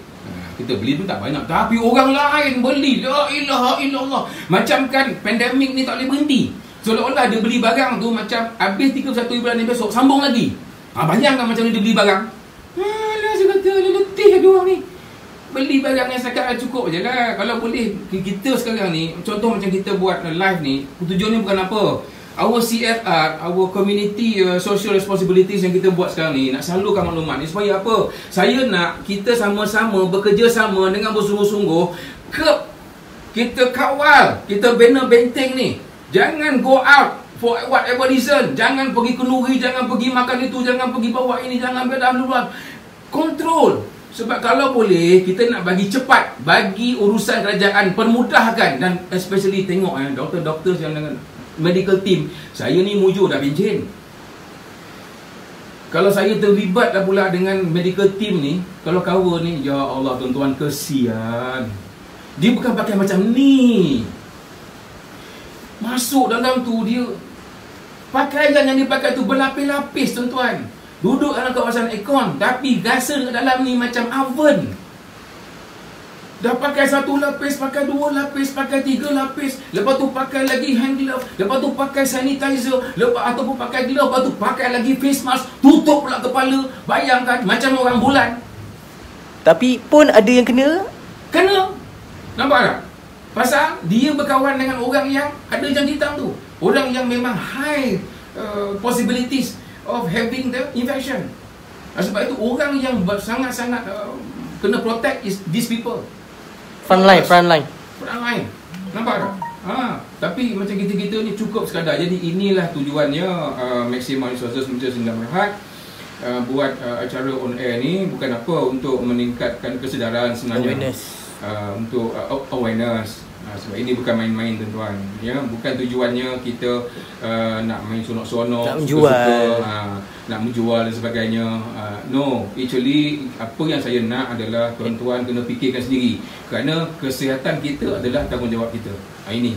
Kita beli tu tak banyak, tapi orang lain beli. La ilaha illallah. Macam kan pandemik ni tak boleh berhenti. Seolah-olah dia beli barang tu macam habis 31 bulan ni besok sambung lagi. Bayangkan macam ni dia beli barang. Alah, saya kata letih ada orang ni. Beli barang yang setakat cukup je lah. Kalau boleh kita sekarang ni, contoh macam kita buat live ni, tujuan ni bukan apa. Our CSR, our community social responsibilities yang kita buat sekarang ni, nak salurkan maklumat ni supaya apa? Saya nak kita sama-sama bekerja sama dengan bersungguh-sungguh. Kita kawal, kita bina benteng ni. Jangan go out for whatever reason. Jangan pergi kenduri, jangan pergi makan itu, jangan pergi bawa ini, jangan pergi luar. Kontrol. Sebab kalau boleh, kita nak bagi cepat, bagi urusan kerajaan, permudahkan. Dan especially tengok doktor-doktor yang dengan medical team, saya ni mujur dah pencen. Kalau saya terlibat dah pula dengan medical team ni, kalau cover ni, ya Allah tuan-tuan, kesian. Dia bukan pakai macam ni. Masuk dalam tu, dia pakaian yang dia pakai tu berlapis-lapis tuan-tuan. Duduk dalam kawasan aircon, tapi rasa kat dalam ni macam oven. Dah pakai 1 lapis, pakai 2 lapis, pakai 3 lapis. Lepas tu pakai lagi hand glove. Lepas tu pakai sanitizer. Lepas ataupun pakai glove. Lepas tu pakai lagi face mask. Tutup pula kepala. Bayangkan macam orang bulan. Tapi pun ada yang kena. Nampak tak? Pasal dia berkawan dengan orang yang ada jangkitan tu. Orang yang memang high possibilities of having the infection. Sebab itu orang yang sangat-sangat kena protect is these people. Front line. Nampak tak? Tapi macam kita-kita ni cukup sekadar. Jadi inilah tujuannya Maxima Resources Malaysia Sdn Bhd buat acara on air ni bukan apa untuk meningkatkan kesedaran sebenarnya. Untuk awareness. Sebab ini bukan main-main tuan-tuan. Ya, bukan tujuannya kita nak main sonok-sonok, nak menjual dan sebagainya. No, actually apa yang saya nak adalah tuan-tuan kena fikirkan sendiri. Kerana kesihatan kita adalah tanggungjawab kita. Ini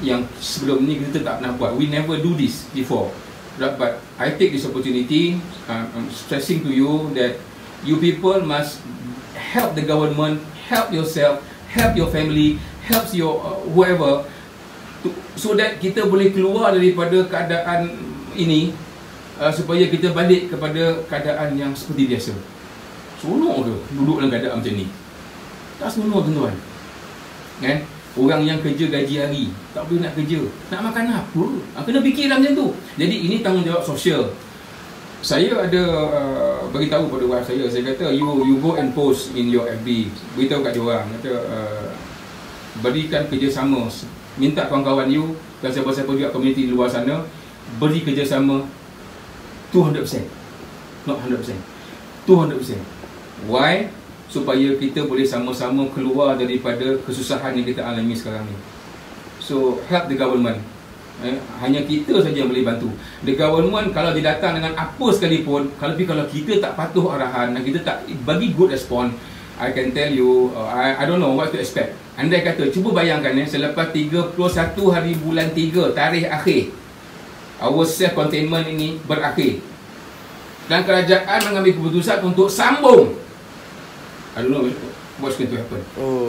yang sebelum ni kita tak pernah buat. We never do this before. But I take this opportunity, I'm stressing to you that you people must help the government, help yourself, help your family, help your whoever, so that kita boleh keluar daripada keadaan ini, supaya kita balik kepada keadaan yang seperti biasa. Seronok ke duduk dalam keadaan macam ni? Tak seronok tuan-tuan. Kan? Orang yang kerja gaji hari tak boleh nak kerja, nak makan apa? Kena fikir macam tu. Jadi ini tanggungjawab sosial. Saya ada beritahu pada wife saya kata you go and post in your FB, beritahu kat diorang, kata berikan kerjasama, minta kawan-kawan you dan siapa-siapa juga komuniti di luar sana beri kerjasama 200%, not 100%, 200%. Why? Supaya kita boleh sama-sama keluar daripada kesusahan yang kita alami sekarang ni. So help the government. Hanya kita saja yang boleh bantu. The government kalau dia datang dengan apa sekalipun, kalau kita tak patuh arahan dan kita tak bagi good response, I can tell you, I don't know what to expect. Andai kata, cuba bayangkan selepas 31 hari bulan 3, tarikh akhir, our self-containment ini berakhir, dan kerajaan mengambil keputusan untuk sambung. I don't know what's going to happen.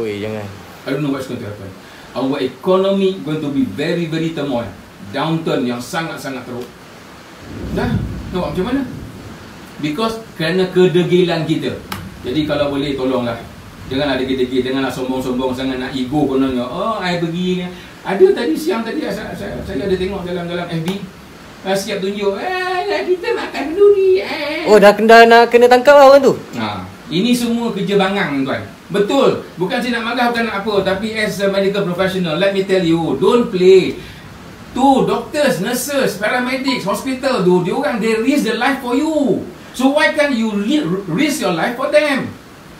Jangan. I don't know what's going to happen. Our economy going to be very, very turmoil. Downturn yang sangat-sangat teruk. Dah, nampak macam mana? Because kerana kedegilan kita. Jadi kalau boleh tolonglah, janganlah degil-degil, janganlah sombong-sombong sangat nak ego kononnya. I pergi. Ada tadi siang tadi saya ada tengok dalam FB. Siap tunjuk, kita makan duri. Dah kena tangkap lah orang tu. Ini semua kerja bangang tuan. Betul. Bukan saya nak marah, bukan nak apa, tapi as a medical professional, let me tell you, don't play. Tu doctors, nurses, paramedics, hospital tu, diorang they risk their life for you. So why can't you risk your life for them?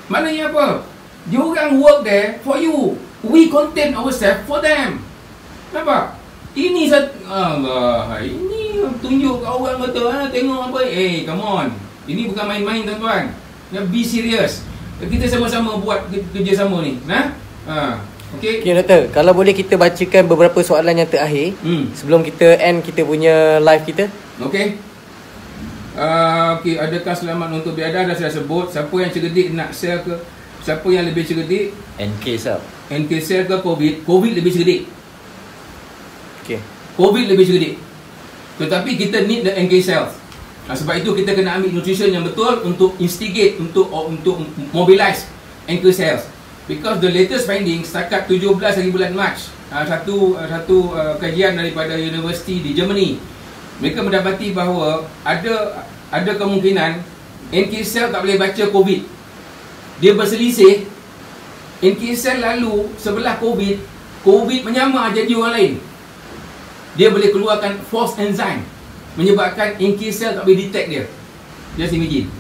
Maknanya apa? Diorang work there for you. We contain ourselves for them. Nampak? Ini Allah, ini tunjuk kat orang betul, tengok apa. Come on. Ini bukan main-main tuan-tuan. Be serious. Kita sama-sama buat kerjasama ni. Okay. Okay doktor, kalau boleh kita bacakan beberapa soalan yang terakhir sebelum kita end kita punya live kita. Okay. Okay, adakah selamat untuk biadar? Dah saya sebut. Siapa yang cerdik nak sel ke? Siapa yang lebih cerdik? NK cell. NK cell ke COVID? COVID lebih cerdik. Okay. COVID lebih cerdik. Tetapi kita need the NK cells. Sebab itu kita kena ambil nutrition yang betul untuk instigate, untuk mobilize NK cells. Because the latest finding setakat 17 hari bulan Mac, satu kajian daripada universiti di Germany, mereka mendapati bahawa ada kemungkinan NK cell tak boleh baca COVID. Dia berselisih. NK cell lalu sebelah COVID menyamar jadi orang lain. Dia boleh keluarkan false enzyme, menyebabkan NK cell tak boleh detect dia. Just imagine.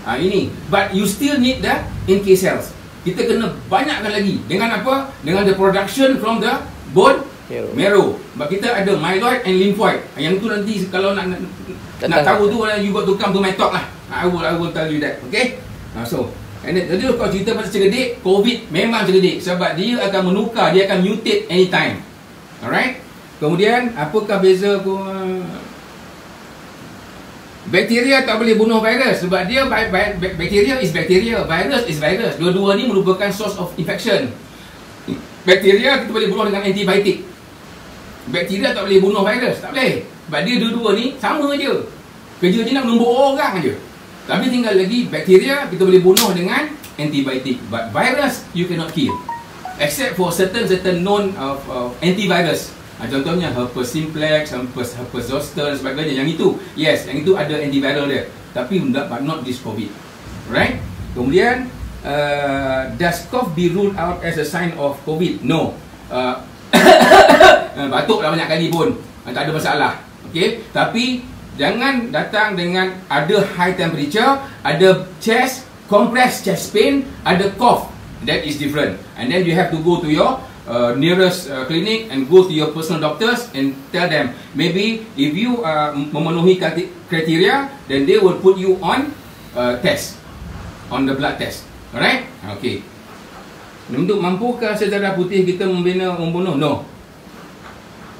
Ini. But you still need the NK cells. Kita kena banyakkan lagi. Dengan apa? Dengan the production from the bone marrow. Sebab kita ada myeloid and lymphoid. Yang tu nanti kalau nak tahu tu, you got to come to my talk lah. I will tell you that. Okay? Jadi kalau cerita pasal cerdik, COVID memang cerdik. Sebab dia akan menukar, dia akan mutate anytime. Alright? Kemudian, apakah beza bakteria tak boleh bunuh virus sebab dia bakteria is bakteria, virus is virus. Dua-dua ni merupakan source of infection. Bakteria kita boleh bunuh dengan antibiotik. Bakteria tak boleh bunuh virus, tak boleh. Sebab dia dua-dua ni sama je. Kerja je nak menumbuk orang je. Tapi tinggal lagi bakteria kita boleh bunuh dengan antibiotik. But virus you cannot kill. Except for certain known antivirus. Contohnya herpes simplex, herpes zoster dan sebagainya. Yang itu, yes, yang itu ada antiviral dia. Tapi but not this COVID. Right? Kemudian, does cough be ruled out as a sign of COVID? No. Batuklah banyak kali pun, tak ada masalah. Okay? Tapi jangan datang dengan ada high temperature, ada chest, compressed chest pain, ada cough. That is different. And then you have to go to your nearest clinic and go to your personal doctors and tell them, maybe if you memenuhi kriteria, then they will put you on test, on the blood test. Alright? Okay. Untuk mampukah sel darah putih kita membunuh? No.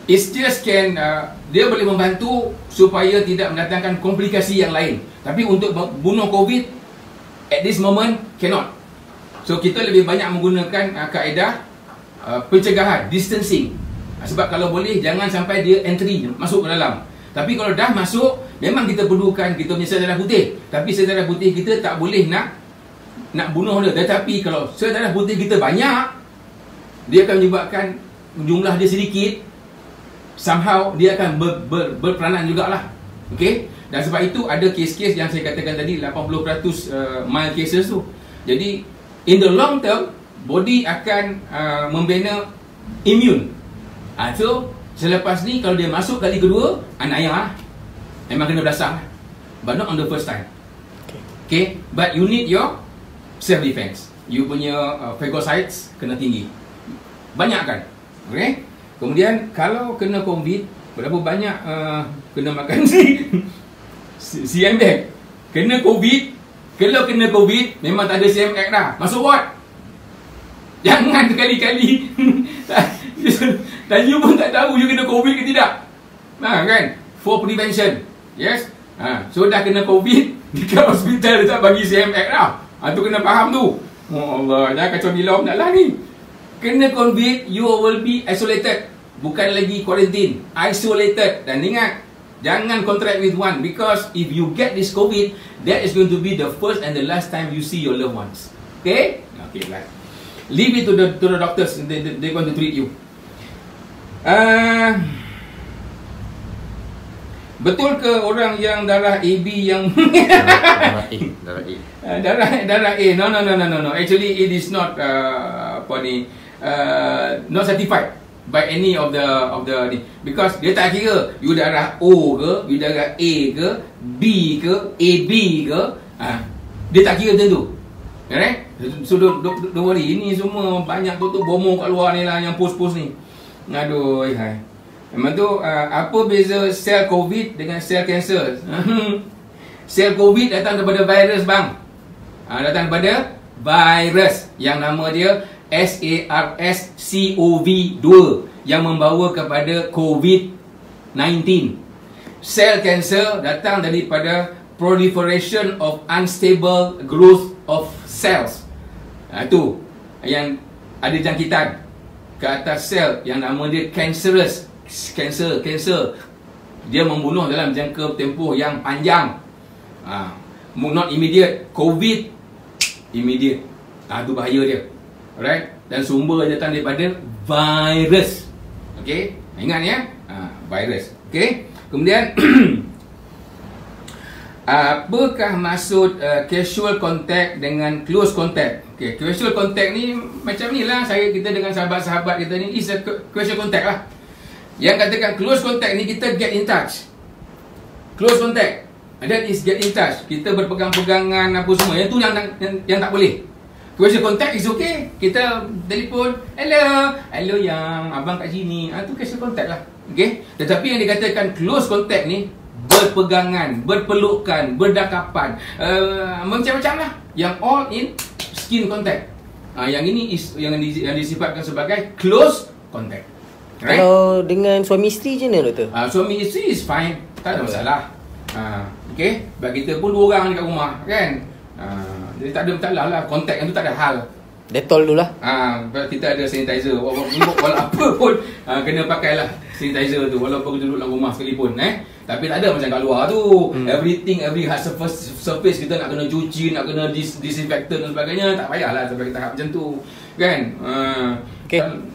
It's just dia boleh membantu supaya tidak mendatangkan komplikasi yang lain. Tapi untuk bunuh COVID, at this moment, cannot. So kita lebih banyak menggunakan kaedah pencegahan, distancing. Sebab kalau boleh, jangan sampai dia entry, masuk ke dalam. Tapi kalau dah masuk, memang kita perlukan kita punya sel darah putih. Tapi sel darah putih kita tak boleh nak bunuh dia. Tetapi kalau sel darah putih kita banyak, dia akan menyebabkan jumlah dia sedikit, somehow dia akan berperanan jugalah. Okay? Dan sebab itu ada kes-kes yang saya katakan tadi, 80% mild cases tu. Jadi in the long term, body akan membina immune. So selepas ni kalau dia masuk kali kedua, anak ayam lah, memang kena berdasar. But not on the first time. Okay? But you need your self defense. You punya phagocytes kena tinggi, banyak kan? Okay? Kemudian kalau kena COVID, berapa banyak kena makan siam bag. Kena COVID, Kalau kena COVID, memang tak ada CMX dah. Masuk ward. Jangan sekali-kali dan you pun tak tahu you kena COVID ke tidak. Kan? For prevention. Yes. So dah kena COVID, dekat hospital dia tak bagi CMX dah. Tu kena faham tu. Oh Allah, dah kacau bila nak lah ni. Kena COVID, you will be isolated. Bukan lagi quarantine, isolated. Dan ingat, jangan contract with one, because if you get this COVID, that is going to be the first and the last time you see your loved ones. Okay? Okay, right. Leave it to the doctors. They're going to treat you. Betul ke orang yang darah AB yang Darah A. darah A? No. Actually, it is not not certified by any of the because dia tak kira you darah O ke, you darah A ke, B ke, AB ke, dia tak kira macam tu. Alright? So don't worry. Ini semua banyak tu bomo kat luar ni lah yang post-post ni. Aduh, hai. Memang tu apa beza sel COVID dengan sel kanser? Sel COVID datang daripada virus bang. Datang daripada virus yang nama dia SARS-CoV-2 yang membawa kepada COVID-19. Sel kanser datang daripada proliferation of unstable growth of cells. Itu yang ada jangkitan ke atas sel yang nama dia cancerous. Cancer. Dia membunuh dalam jangka tempoh yang panjang. Not immediate. COVID immediate. Itu bahaya dia. Alright? Dan sumber datang daripada virus. Okay? Ingat ya? Virus. Okay? Kemudian apakah maksud casual contact dengan close contact? Okay, casual contact ni macam ni lah kita dengan sahabat-sahabat kita ni is a casual contact lah. Yang katakan close contact ni kita get in touch. Close contact, that is get in touch. Kita berpegang-pegangan apa semua. Yang tu yang tak boleh. Casual contact is okay. Kita telefon, hello yang abang kat sini. Tu casual contact lah. Okay. Tetapi yang dikatakan close contact ni berpegangan, berpelukan, berdakapan, macam-macam lah. Yang all in skin contact. Yang ini is yang disifatkan sebagai close contact. Right? Kalau dengan suami isteri je ni doktor? Suami isteri is fine, tak ada masalah. Okay, bagi kita pun 2 orang dekat rumah kan. Jadi tak ada masalah lah, kontak yang tu tak ada hal. Dettol dulu lah. Kita ada sanitizer. Walau apa pun kena pakailah sanitizer tu walaupun kita duduk dalam rumah sekalipun. Tapi tak ada macam kat luar tu. Every hard surface kita nak kena cuci, nak kena disinfectant dan sebagainya. Tak payahlah sampai tahap macam tu. Kan?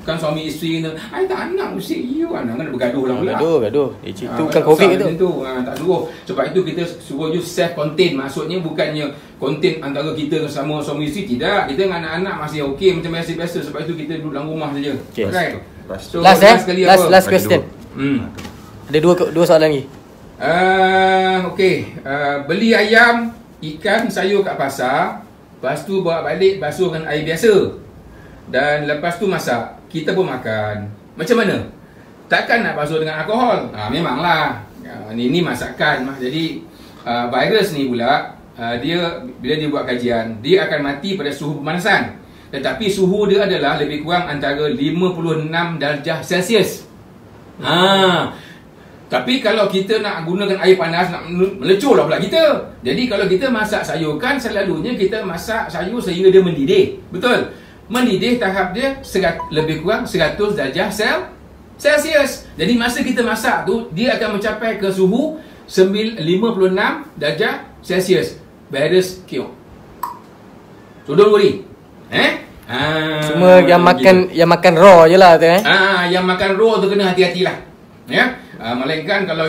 Kan suami isteri kata, I tak nak usik you. Anak kena bergaduh lah pula. Gaduh. Itu bukan COVID tu. Tak suruh. Sebab itu kita suruh you self-contain. Maksudnya bukannya contain antara kita sama suami isteri. Tidak. Kita dengan anak-anak masih okey macam biasa-biasa. Sebab itu kita duduk dalam rumah saja. Right? So, last question. Ada dua soalan lagi. Beli ayam, ikan, sayur kat pasar. Lepas tu bawa balik basuh dengan air biasa. Dan lepas tu masak. Kita pun makan. Macam mana? Takkan nak basuh dengan alkohol? Memanglah. Ini masakan. Jadi virus ni pula dia bila dia buat kajian, dia akan mati pada suhu pemanasan. Tetapi suhu dia adalah lebih kurang antara 56 darjah Celsius. Tapi kalau kita nak gunakan air panas, nak melecur lah pula kita. Jadi kalau kita masak sayur kan selalunya kita masak sayur sehingga dia mendidih. Betul? Mendidih tahap dia lebih kurang 100 darjah Celsius. Jadi masa kita masak tu, dia akan mencapai ke suhu 56 darjah Celsius. Virus cure. So don't worry. Semua yang makan raw je lah tu yang makan raw tu kena hati-hatilah. Ya. Melainkan kalau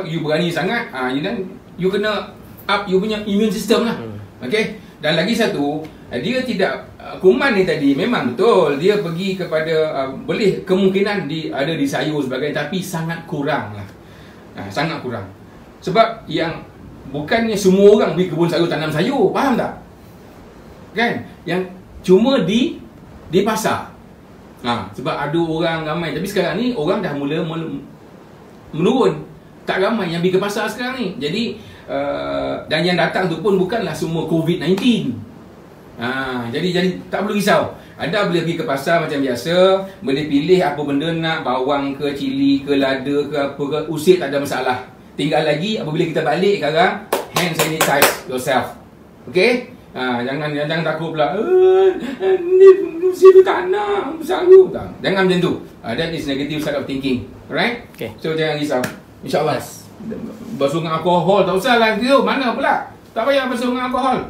you berani sangat, you kena up you punya immune system lah. Okay. Dan lagi satu, dia tidak kuman ni tadi memang betul dia pergi kepada boleh kemungkinan ada di sayur sebagainya, tapi sangat kurang lah. Sangat kurang. Sebab yang bukannya semua orang pergi kebun sayur tanam sayur, faham tak? Kan? Yang cuma di pasar. Sebab ada orang ramai, tapi sekarang ni orang dah mula menurun. Tak ramai yang pergi ke pasar sekarang ni. Jadi dan yang datang tu pun bukanlah semua COVID-19. Jadi tak perlu risau. Anda boleh pergi ke pasar macam biasa, boleh pilih apa benda nak, bawang ke, cili ke, lada ke, apa ke, usik tak ada masalah. Tinggal lagi apabila kita balik sekarang, hand sanitize yourself. Okay? Jangan takut pula. Ni tu tak nak, selalu tak. Jangan macam tu. That is negative side of thinking. Alright? Okay. So jangan risau. InsyaAllah. Basuh dengan alkohol tak usah lah tu. Mana pula? Tak payah basuh dengan alkohol.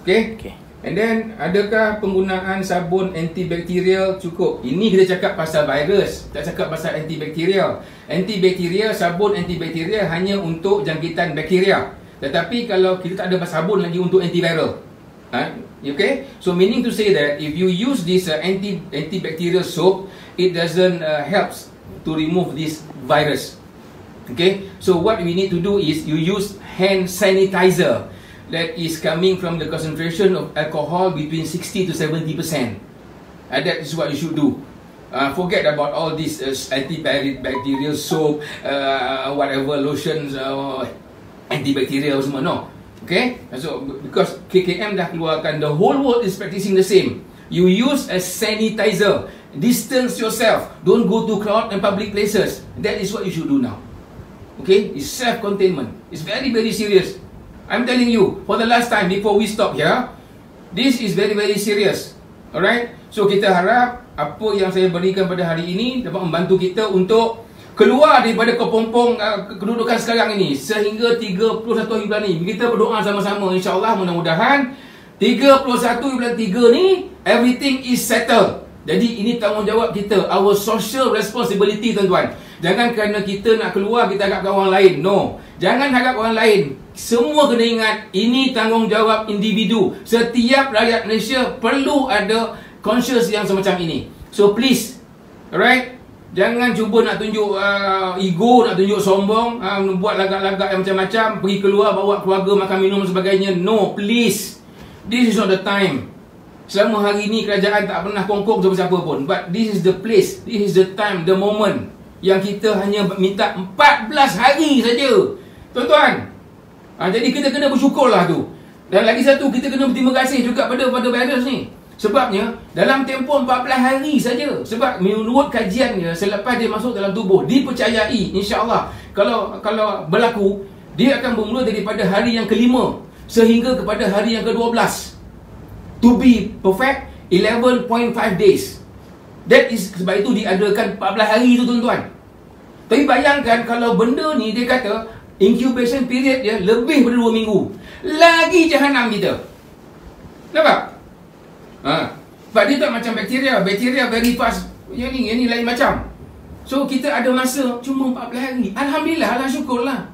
Okay? Okay. And then, adakah penggunaan sabun antibakterial cukup? Ini kita cakap pasal virus, tak cakap pasal antibakterial. Antibakterial, sabun antibakterial hanya untuk jangkitan bakteria. Tetapi kalau kita tak ada sabun lagi untuk antiviral. Okay? So meaning to say that if you use this antibacterial soap, it doesn't helps to remove this virus. Okay? So what we need to do is you use hand sanitizer that is coming from the concentration of alcohol between 60 to 70%. That is what you should do. Forget about all this antibacterial soap, whatever lotions, antibacterial semua. No. Okay? So because KKM dah keluarkan, the whole world is practicing the same. You use a sanitizer. Distance yourself. Don't go to crowd and public places. That is what you should do now. Okay? It's self-containment. It's very, very serious. I'm telling you, for the last time before we stop here, this is very, very serious. Alright? So kita harap apa yang saya berikan pada hari ini dapat membantu kita untuk keluar daripada kepompong kedudukan sekarang ini sehingga 31 bulan ni. Kita berdoa sama-sama, insyaAllah, mudah-mudahan 31 bulan 3 ni everything is settled. Jadi ini tanggungjawab kita, our social responsibility, tuan-tuan. Jangan kerana kita nak keluar kita harapkan orang lain. No, jangan harap orang lain. Semua kena ingat, ini tanggungjawab individu. Setiap rakyat Malaysia perlu ada conscious yang semacam ini. So please, alright, jangan cuba nak tunjuk ego, nak tunjuk sombong, buat lagak-lagak yang macam-macam, pergi keluar bawa keluarga makan minum dan sebagainya. No, please, this is not the time. Selama hari ini kerajaan tak pernah kongkong siapa-siapa pun. But this is the place, this is the time, the moment yang kita hanya minta 14 hari saja, tuan-tuan. Jadi kita kena bersyukurlah tu. Dan lagi satu, kita kena berterima kasih juga pada virus ni. Sebabnya dalam tempoh 14 hari saja. Sebab menurut kajiannya, selepas dia masuk dalam tubuh, dipercayai insya-Allah kalau berlaku, dia akan bermula daripada hari yang kelima sehingga kepada hari yang ke-12. To be perfect, 11.5 days. That is, sebab itu diadakan 14 hari tu, tuan-tuan. Tapi bayangkan kalau benda ni dia kata incubation period dia lebih daripada 2 minggu. Lagi jahanam kita. Nampak? Sebab dia tak macam bakteria. Bakteria very fast. Yang ni lain macam. So kita ada masa cuma 14 hari. Alhamdulillah, syukurlah.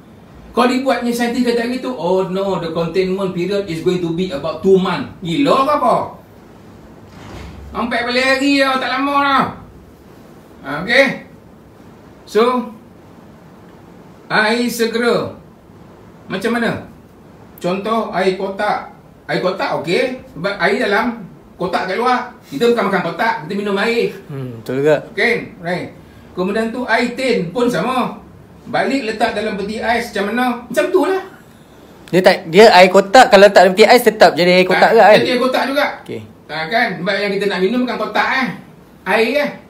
Kalau dibuatnya saintis kata gitu, oh no, the containment period is going to be about 2 months. Gila ke apa? 14 hari lah, tak lama lah. Okay. So air segera macam mana? Contoh air kotak. Air kotak okey, sebab air dalam kotak kat luar. Kita bukan makan kotak, kita minum air. Betul juga. Okay, right. Kemudian tu air tin pun sama. Balik letak dalam peti ais macam mana? Macam tu lah. Dia air kotak, kalau letak dalam peti ais tetap jadi air kotak kan? Jadi air kotak juga. Okey. Kan? Sebab yang kita nak minum bukan kotak air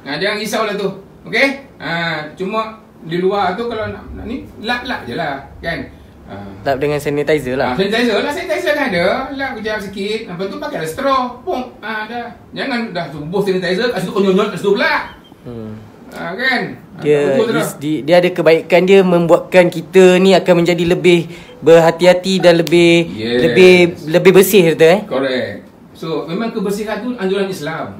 jangan risaulah tu. Okey? Cuma di luar tu kalau nak ni lap-lap je lah, kan? Lap dengan sanitizer lah. Sanitizer kan ada. Lap kejap sikit. Lepas tu pakai straw. Pum. Dah. Jangan dah tubuh sanitizer kat situ konyol-nyol kat situ pula. Kan? Dia ada kebaikan, dia membuatkan kita ni akan menjadi lebih berhati-hati dan lebih bersih, betul Correct. So memang kebersihan tu anjuran Islam.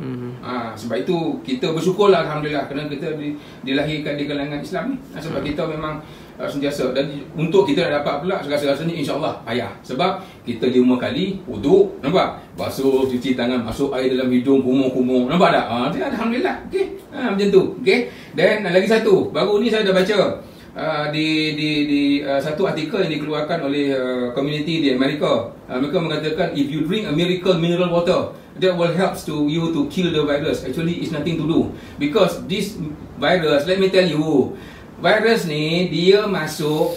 Sebab itu kita bersyukurlah, alhamdulillah, kerana kita dilahirkan di kalangan Islam ni. Sebab kita memang sentiasa, dan untuk kita nak dapat pula segala-galanya insya-Allah payah. Sebab kita 5 kali wuduk, nampak? Basuh, cuci tangan, masuk air dalam hidung, kumur-kumur. Nampak tak? Alhamdulillah. Okey. Macam tu. Okey. Dan lagi satu, baru ni saya dah baca di satu artikel yang dikeluarkan oleh community di Amerika. Mereka mengatakan if you drink a miracle mineral water, that will help to you to kill the virus. Actually it's nothing to do, because this virus, let me tell you, virus ni dia masuk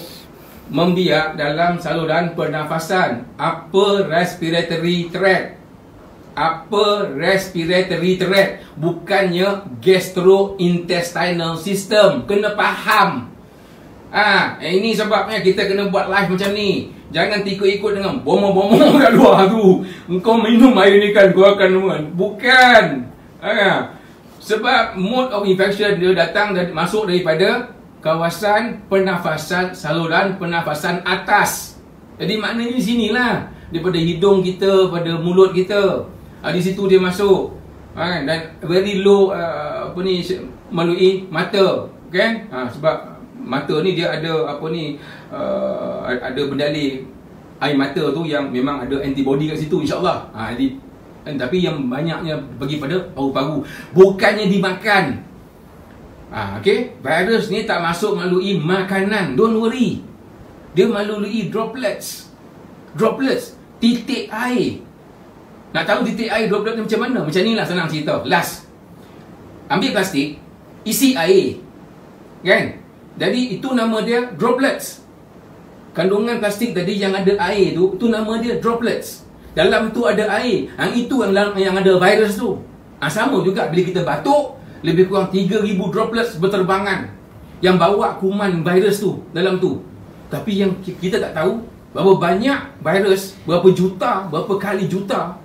membiak dalam saluran pernafasan, upper respiratory tract. Upper respiratory tract, bukannya gastrointestinal system. Kena faham. Ini sebabnya kita kena buat live macam ni. Jangan ikut dengan bomo-bomo kat luar tu. Engkau minum air ni kan kau akan bukan. Sebab mode of infection dia datang masuk daripada kawasan pernafasan, saluran pernafasan atas. Jadi maknanya di sinilah, daripada hidung kita, pada mulut kita. Di situ dia masuk. Dan very low melalui mata, kan? Sebab mata ni dia ada ada bendali air mata tu yang memang ada antibody kat situ, insya-Allah. Tapi yang banyaknya bagi pada paru-paru, bukannya dimakan. Okey, virus ni tak masuk melalui makanan. Don't worry. Dia melalui droplets. Titik air. Nak tahu titik air droplet macam mana? Macam ni lah, senang cerita. Last, ambil plastik, isi air, kan? Jadi itu nama dia droplets. Kandungan plastik tadi yang ada air tu, itu nama dia droplets. Dalam tu ada air. Itu yang ada virus tu. Sama juga bila kita batuk, lebih kurang 3,000 droplets berterbangan yang bawa kuman virus tu dalam tu. Tapi yang kita tak tahu, berapa banyak virus, berapa juta, berapa kali juta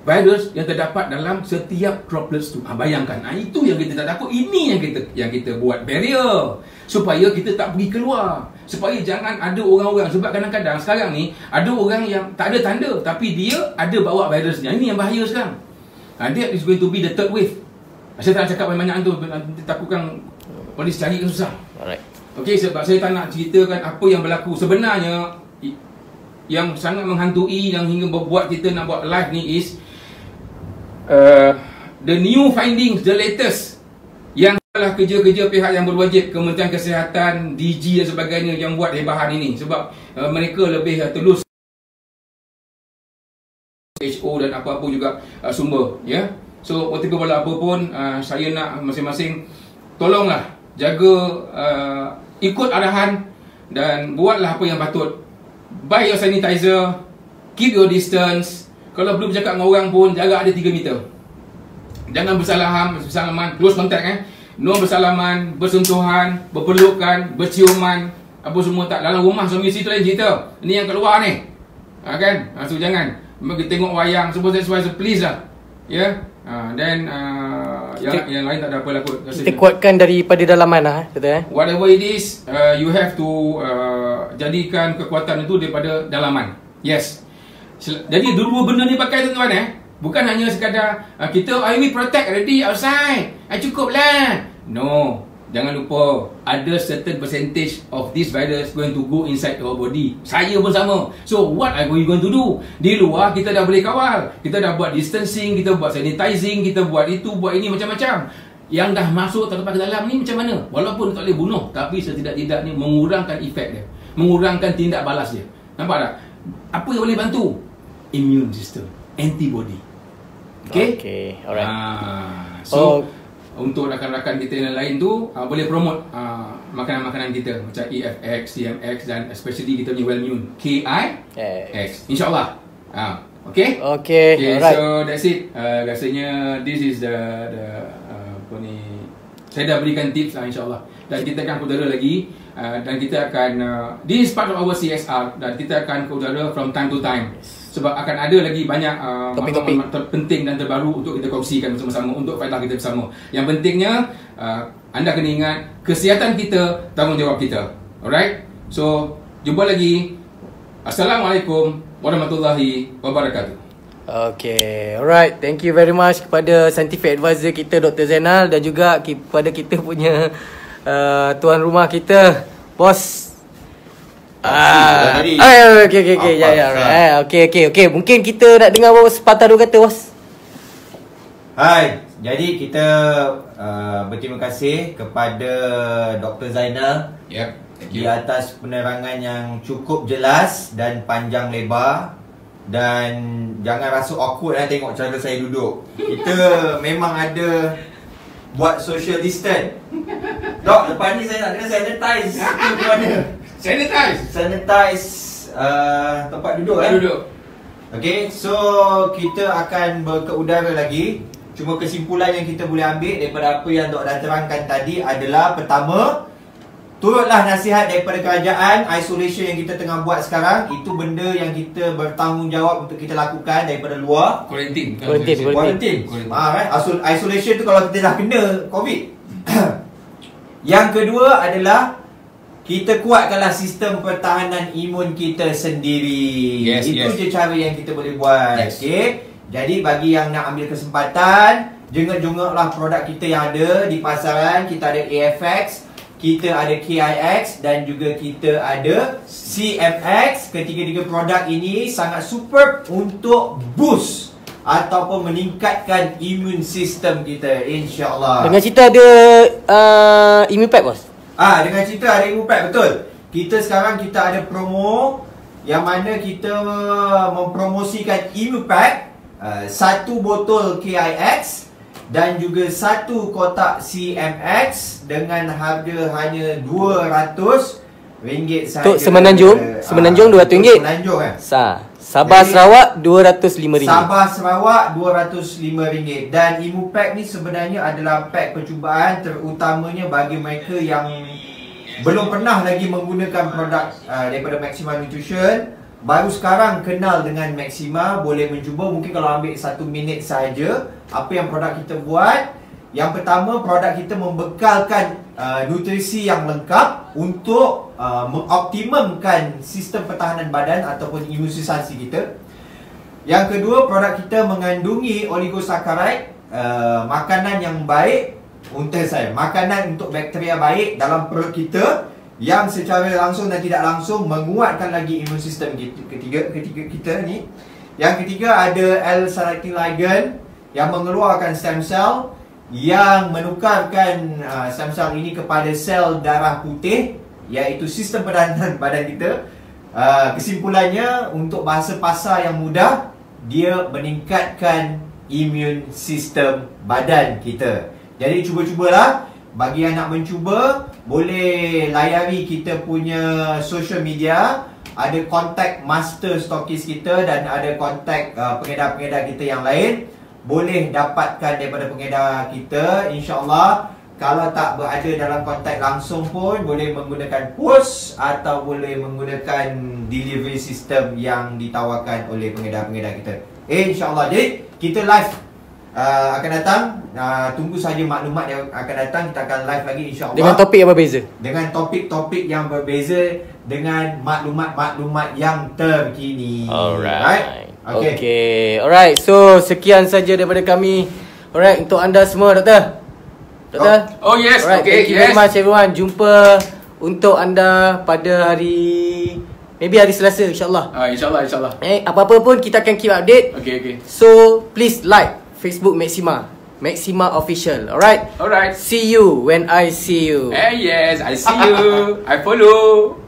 virus yang terdapat dalam setiap droplets tu. Bayangkan. Itu yang kita tak takut. Ini yang kita buat barrier supaya kita tak pergi keluar, supaya jangan ada orang-orang. Sebab kadang-kadang sekarang ni ada orang yang tak ada tanda tapi dia ada bawa virusnya. Ini yang bahaya sekarang. That is going to be the third wave. Saya tak nak cakap banyak tu, nanti takutkan polis cari kan susah. Alright. Okey, sebab saya tak nak ceritakan apa yang berlaku sebenarnya. Yang sangat menghantui, yang hingga membuat kita nak buat live ni is the new findings, the latest, yang adalah kerja-kerja pihak yang berwajib, Kementerian Kesihatan, DG dan sebagainya yang buat hebahan ini. Sebab mereka lebih telus WHO dan apa-apa juga sumber, ya. So whatever apa pun, saya nak masing-masing tolonglah jaga, ikut arahan dan buatlah apa yang patut. Buy your sanitizer, keep your distance. Kalau belum bercakap dengan orang pun, jarak ada 3 meter. Jangan bersalaman, close contact, no bersalaman, bersentuhan, berpelukan, berciuman, apa semua tak. Dalam rumah suami isteri tu lain cerita. Ini yang kat luar ni, kan? So jangan tengok wayang, so please lah, ya. Dan yang lain tak ada apa lah kot. Kita kuatkan daripada dalaman lah, betul. Whatever it is, you have to jadikan kekuatan itu daripada dalaman. Yes. Jadi dua benda ni pakai tuan-tuan, bukan hanya sekadar kita we protect already outside, cukup lah. No, jangan lupa ada certain percentage of this virus going to go inside our body. Saya pun sama. So what are we going to do? Di luar kita dah boleh kawal, kita dah buat distancing, kita buat sanitizing, kita buat itu, buat ini, macam-macam. Yang dah masuk terlepas ke dalam ni macam mana? Walaupun tak boleh bunuh, tapi setidak-tidak ni mengurangkan efek dia, mengurangkan tindak balas dia. Nampak tak? Apa yang boleh bantu? Immune system, antibody. Okay, alright. So untuk rakan-rakan kita yang lain tu, boleh promote makanan-makanan kita macam EFX, CMX dan especially kita punya Wellmune KIX, InsyaAllah. Okay, alright. So that's it. Rasanya this is the apa ni, saya dah berikan tips lah, insyaAllah. Dan kita akan ke udara lagi, dan kita akan this is part of our CSR, dan kita akan ke udara from time to time. Sebab akan ada lagi banyak maklumat terpenting dan terbaru untuk kita kongsikan bersama-sama untuk faedah kita bersama. Yang pentingnya, anda kena ingat, kesihatan kita, tanggungjawab kita. Alright? So, jumpa lagi. Assalamualaikum warahmatullahi wabarakatuh. Okay, alright. Thank you very much kepada scientific advisor kita Dr. Zainal, dan juga kepada kita punya tuan rumah kita, bos. Okay. Okay. Mungkin kita nak dengar bos sepatah dua kata, bos. Hai, jadi kita berterima kasih kepada Dr. Zainal, di atas penerangan yang cukup jelas dan panjang lebar. Dan jangan rasa awkward tengok cara saya duduk. Kita memang ada buat social distance. Dok, lepas ni saya nak kena sanitize. Itu mana? Sanitize tempat duduk Tempat duduk. Okay, so kita akan ke udara lagi. Cuma kesimpulan yang kita boleh ambil daripada apa yang Dok dah terangkan tadi adalah, pertama, turutlah nasihat daripada kerajaan. Isolation yang kita tengah buat sekarang, itu benda yang kita bertanggungjawab untuk kita lakukan daripada luar. Quarantine. Right? Isolation tu kalau kita dah kena COVID. Yang kedua adalah kita kuatkanlah sistem pertahanan imun kita sendiri. Itu je cara yang kita boleh buat. Okay? Jadi bagi yang nak ambil kesempatan, jenguk-jenguklah produk kita yang ada di pasaran. Kita ada AFX, kita ada KIX dan juga kita ada CMX. Ketiga-tiga produk ini sangat superb untuk boost ataupun meningkatkan imun sistem kita, insya-Allah. Dengan cerita ada immune pack, bos. Dengan cerita ada immune pack, betul. Kita ada promo yang mana kita mempromosikan immune pack, 1 botol KIX dan juga 1 kotak CMX dengan harga hanya RM200 sahaja. Untuk Semenanjung, Semenanjung RM200. Semenanjung kan? Sabah Sarawak RM205. Sabah Sarawak RM205. Dan Imu Pack ni sebenarnya adalah pack percubaan, terutamanya bagi mereka yang belum pernah lagi menggunakan produk daripada Maxima Nutrition. Baru sekarang kenal dengan Maxima, boleh mencuba. Mungkin kalau ambil 1 minit sahaja. Apa yang produk kita buat? Yang pertama, produk kita membekalkan nutrisi yang lengkap untuk mengoptimumkan sistem pertahanan badan ataupun imunisasi kita. Yang kedua, produk kita mengandungi oligosaccharide, makanan yang baik makanan untuk bakteria baik dalam perut kita, yang secara langsung dan tidak langsung menguatkan lagi imun sistem ketiga kita ni. Yang ketiga ada L-carnitine ligand yang mengeluarkan stem cell yang menukarkan stem cell ini kepada sel darah putih, iaitu sistem pertahanan badan kita. Kesimpulannya, untuk bahasa pasar yang mudah, dia meningkatkan imun sistem badan kita. Jadi cuba-cubalah. Bagi yang nak mencuba, boleh layari kita punya social media. Ada kontak master stokis kita dan ada kontak pengedar-pengedar kita yang lain. Boleh dapatkan daripada pengedar kita, insya-Allah. Kalau tak berada dalam kontak langsung pun boleh menggunakan post atau boleh menggunakan delivery system yang ditawarkan oleh pengedar-pengedar kita. InsyaAllah. Jadi kita live akan datang. Tunggu saja maklumat yang akan datang. Kita akan live lagi, insyaAllah. Dengan topik yang berbeza. Dengan topik-topik yang berbeza, dengan maklumat-maklumat yang terkini. Alright. Okay. Alright. So sekian saja daripada kami. Alright, untuk anda semua, Doktor. Oh yes. Alright, Okay. thank you very much everyone. Jumpa untuk anda pada hari, maybe hari Selasa, insyaAllah. InsyaAllah. Apa-apa pun kita akan keep update. Okay. So please like Facebook Maxima Official. Alright. Alright. See you when I see you. Yes, I see you. I follow.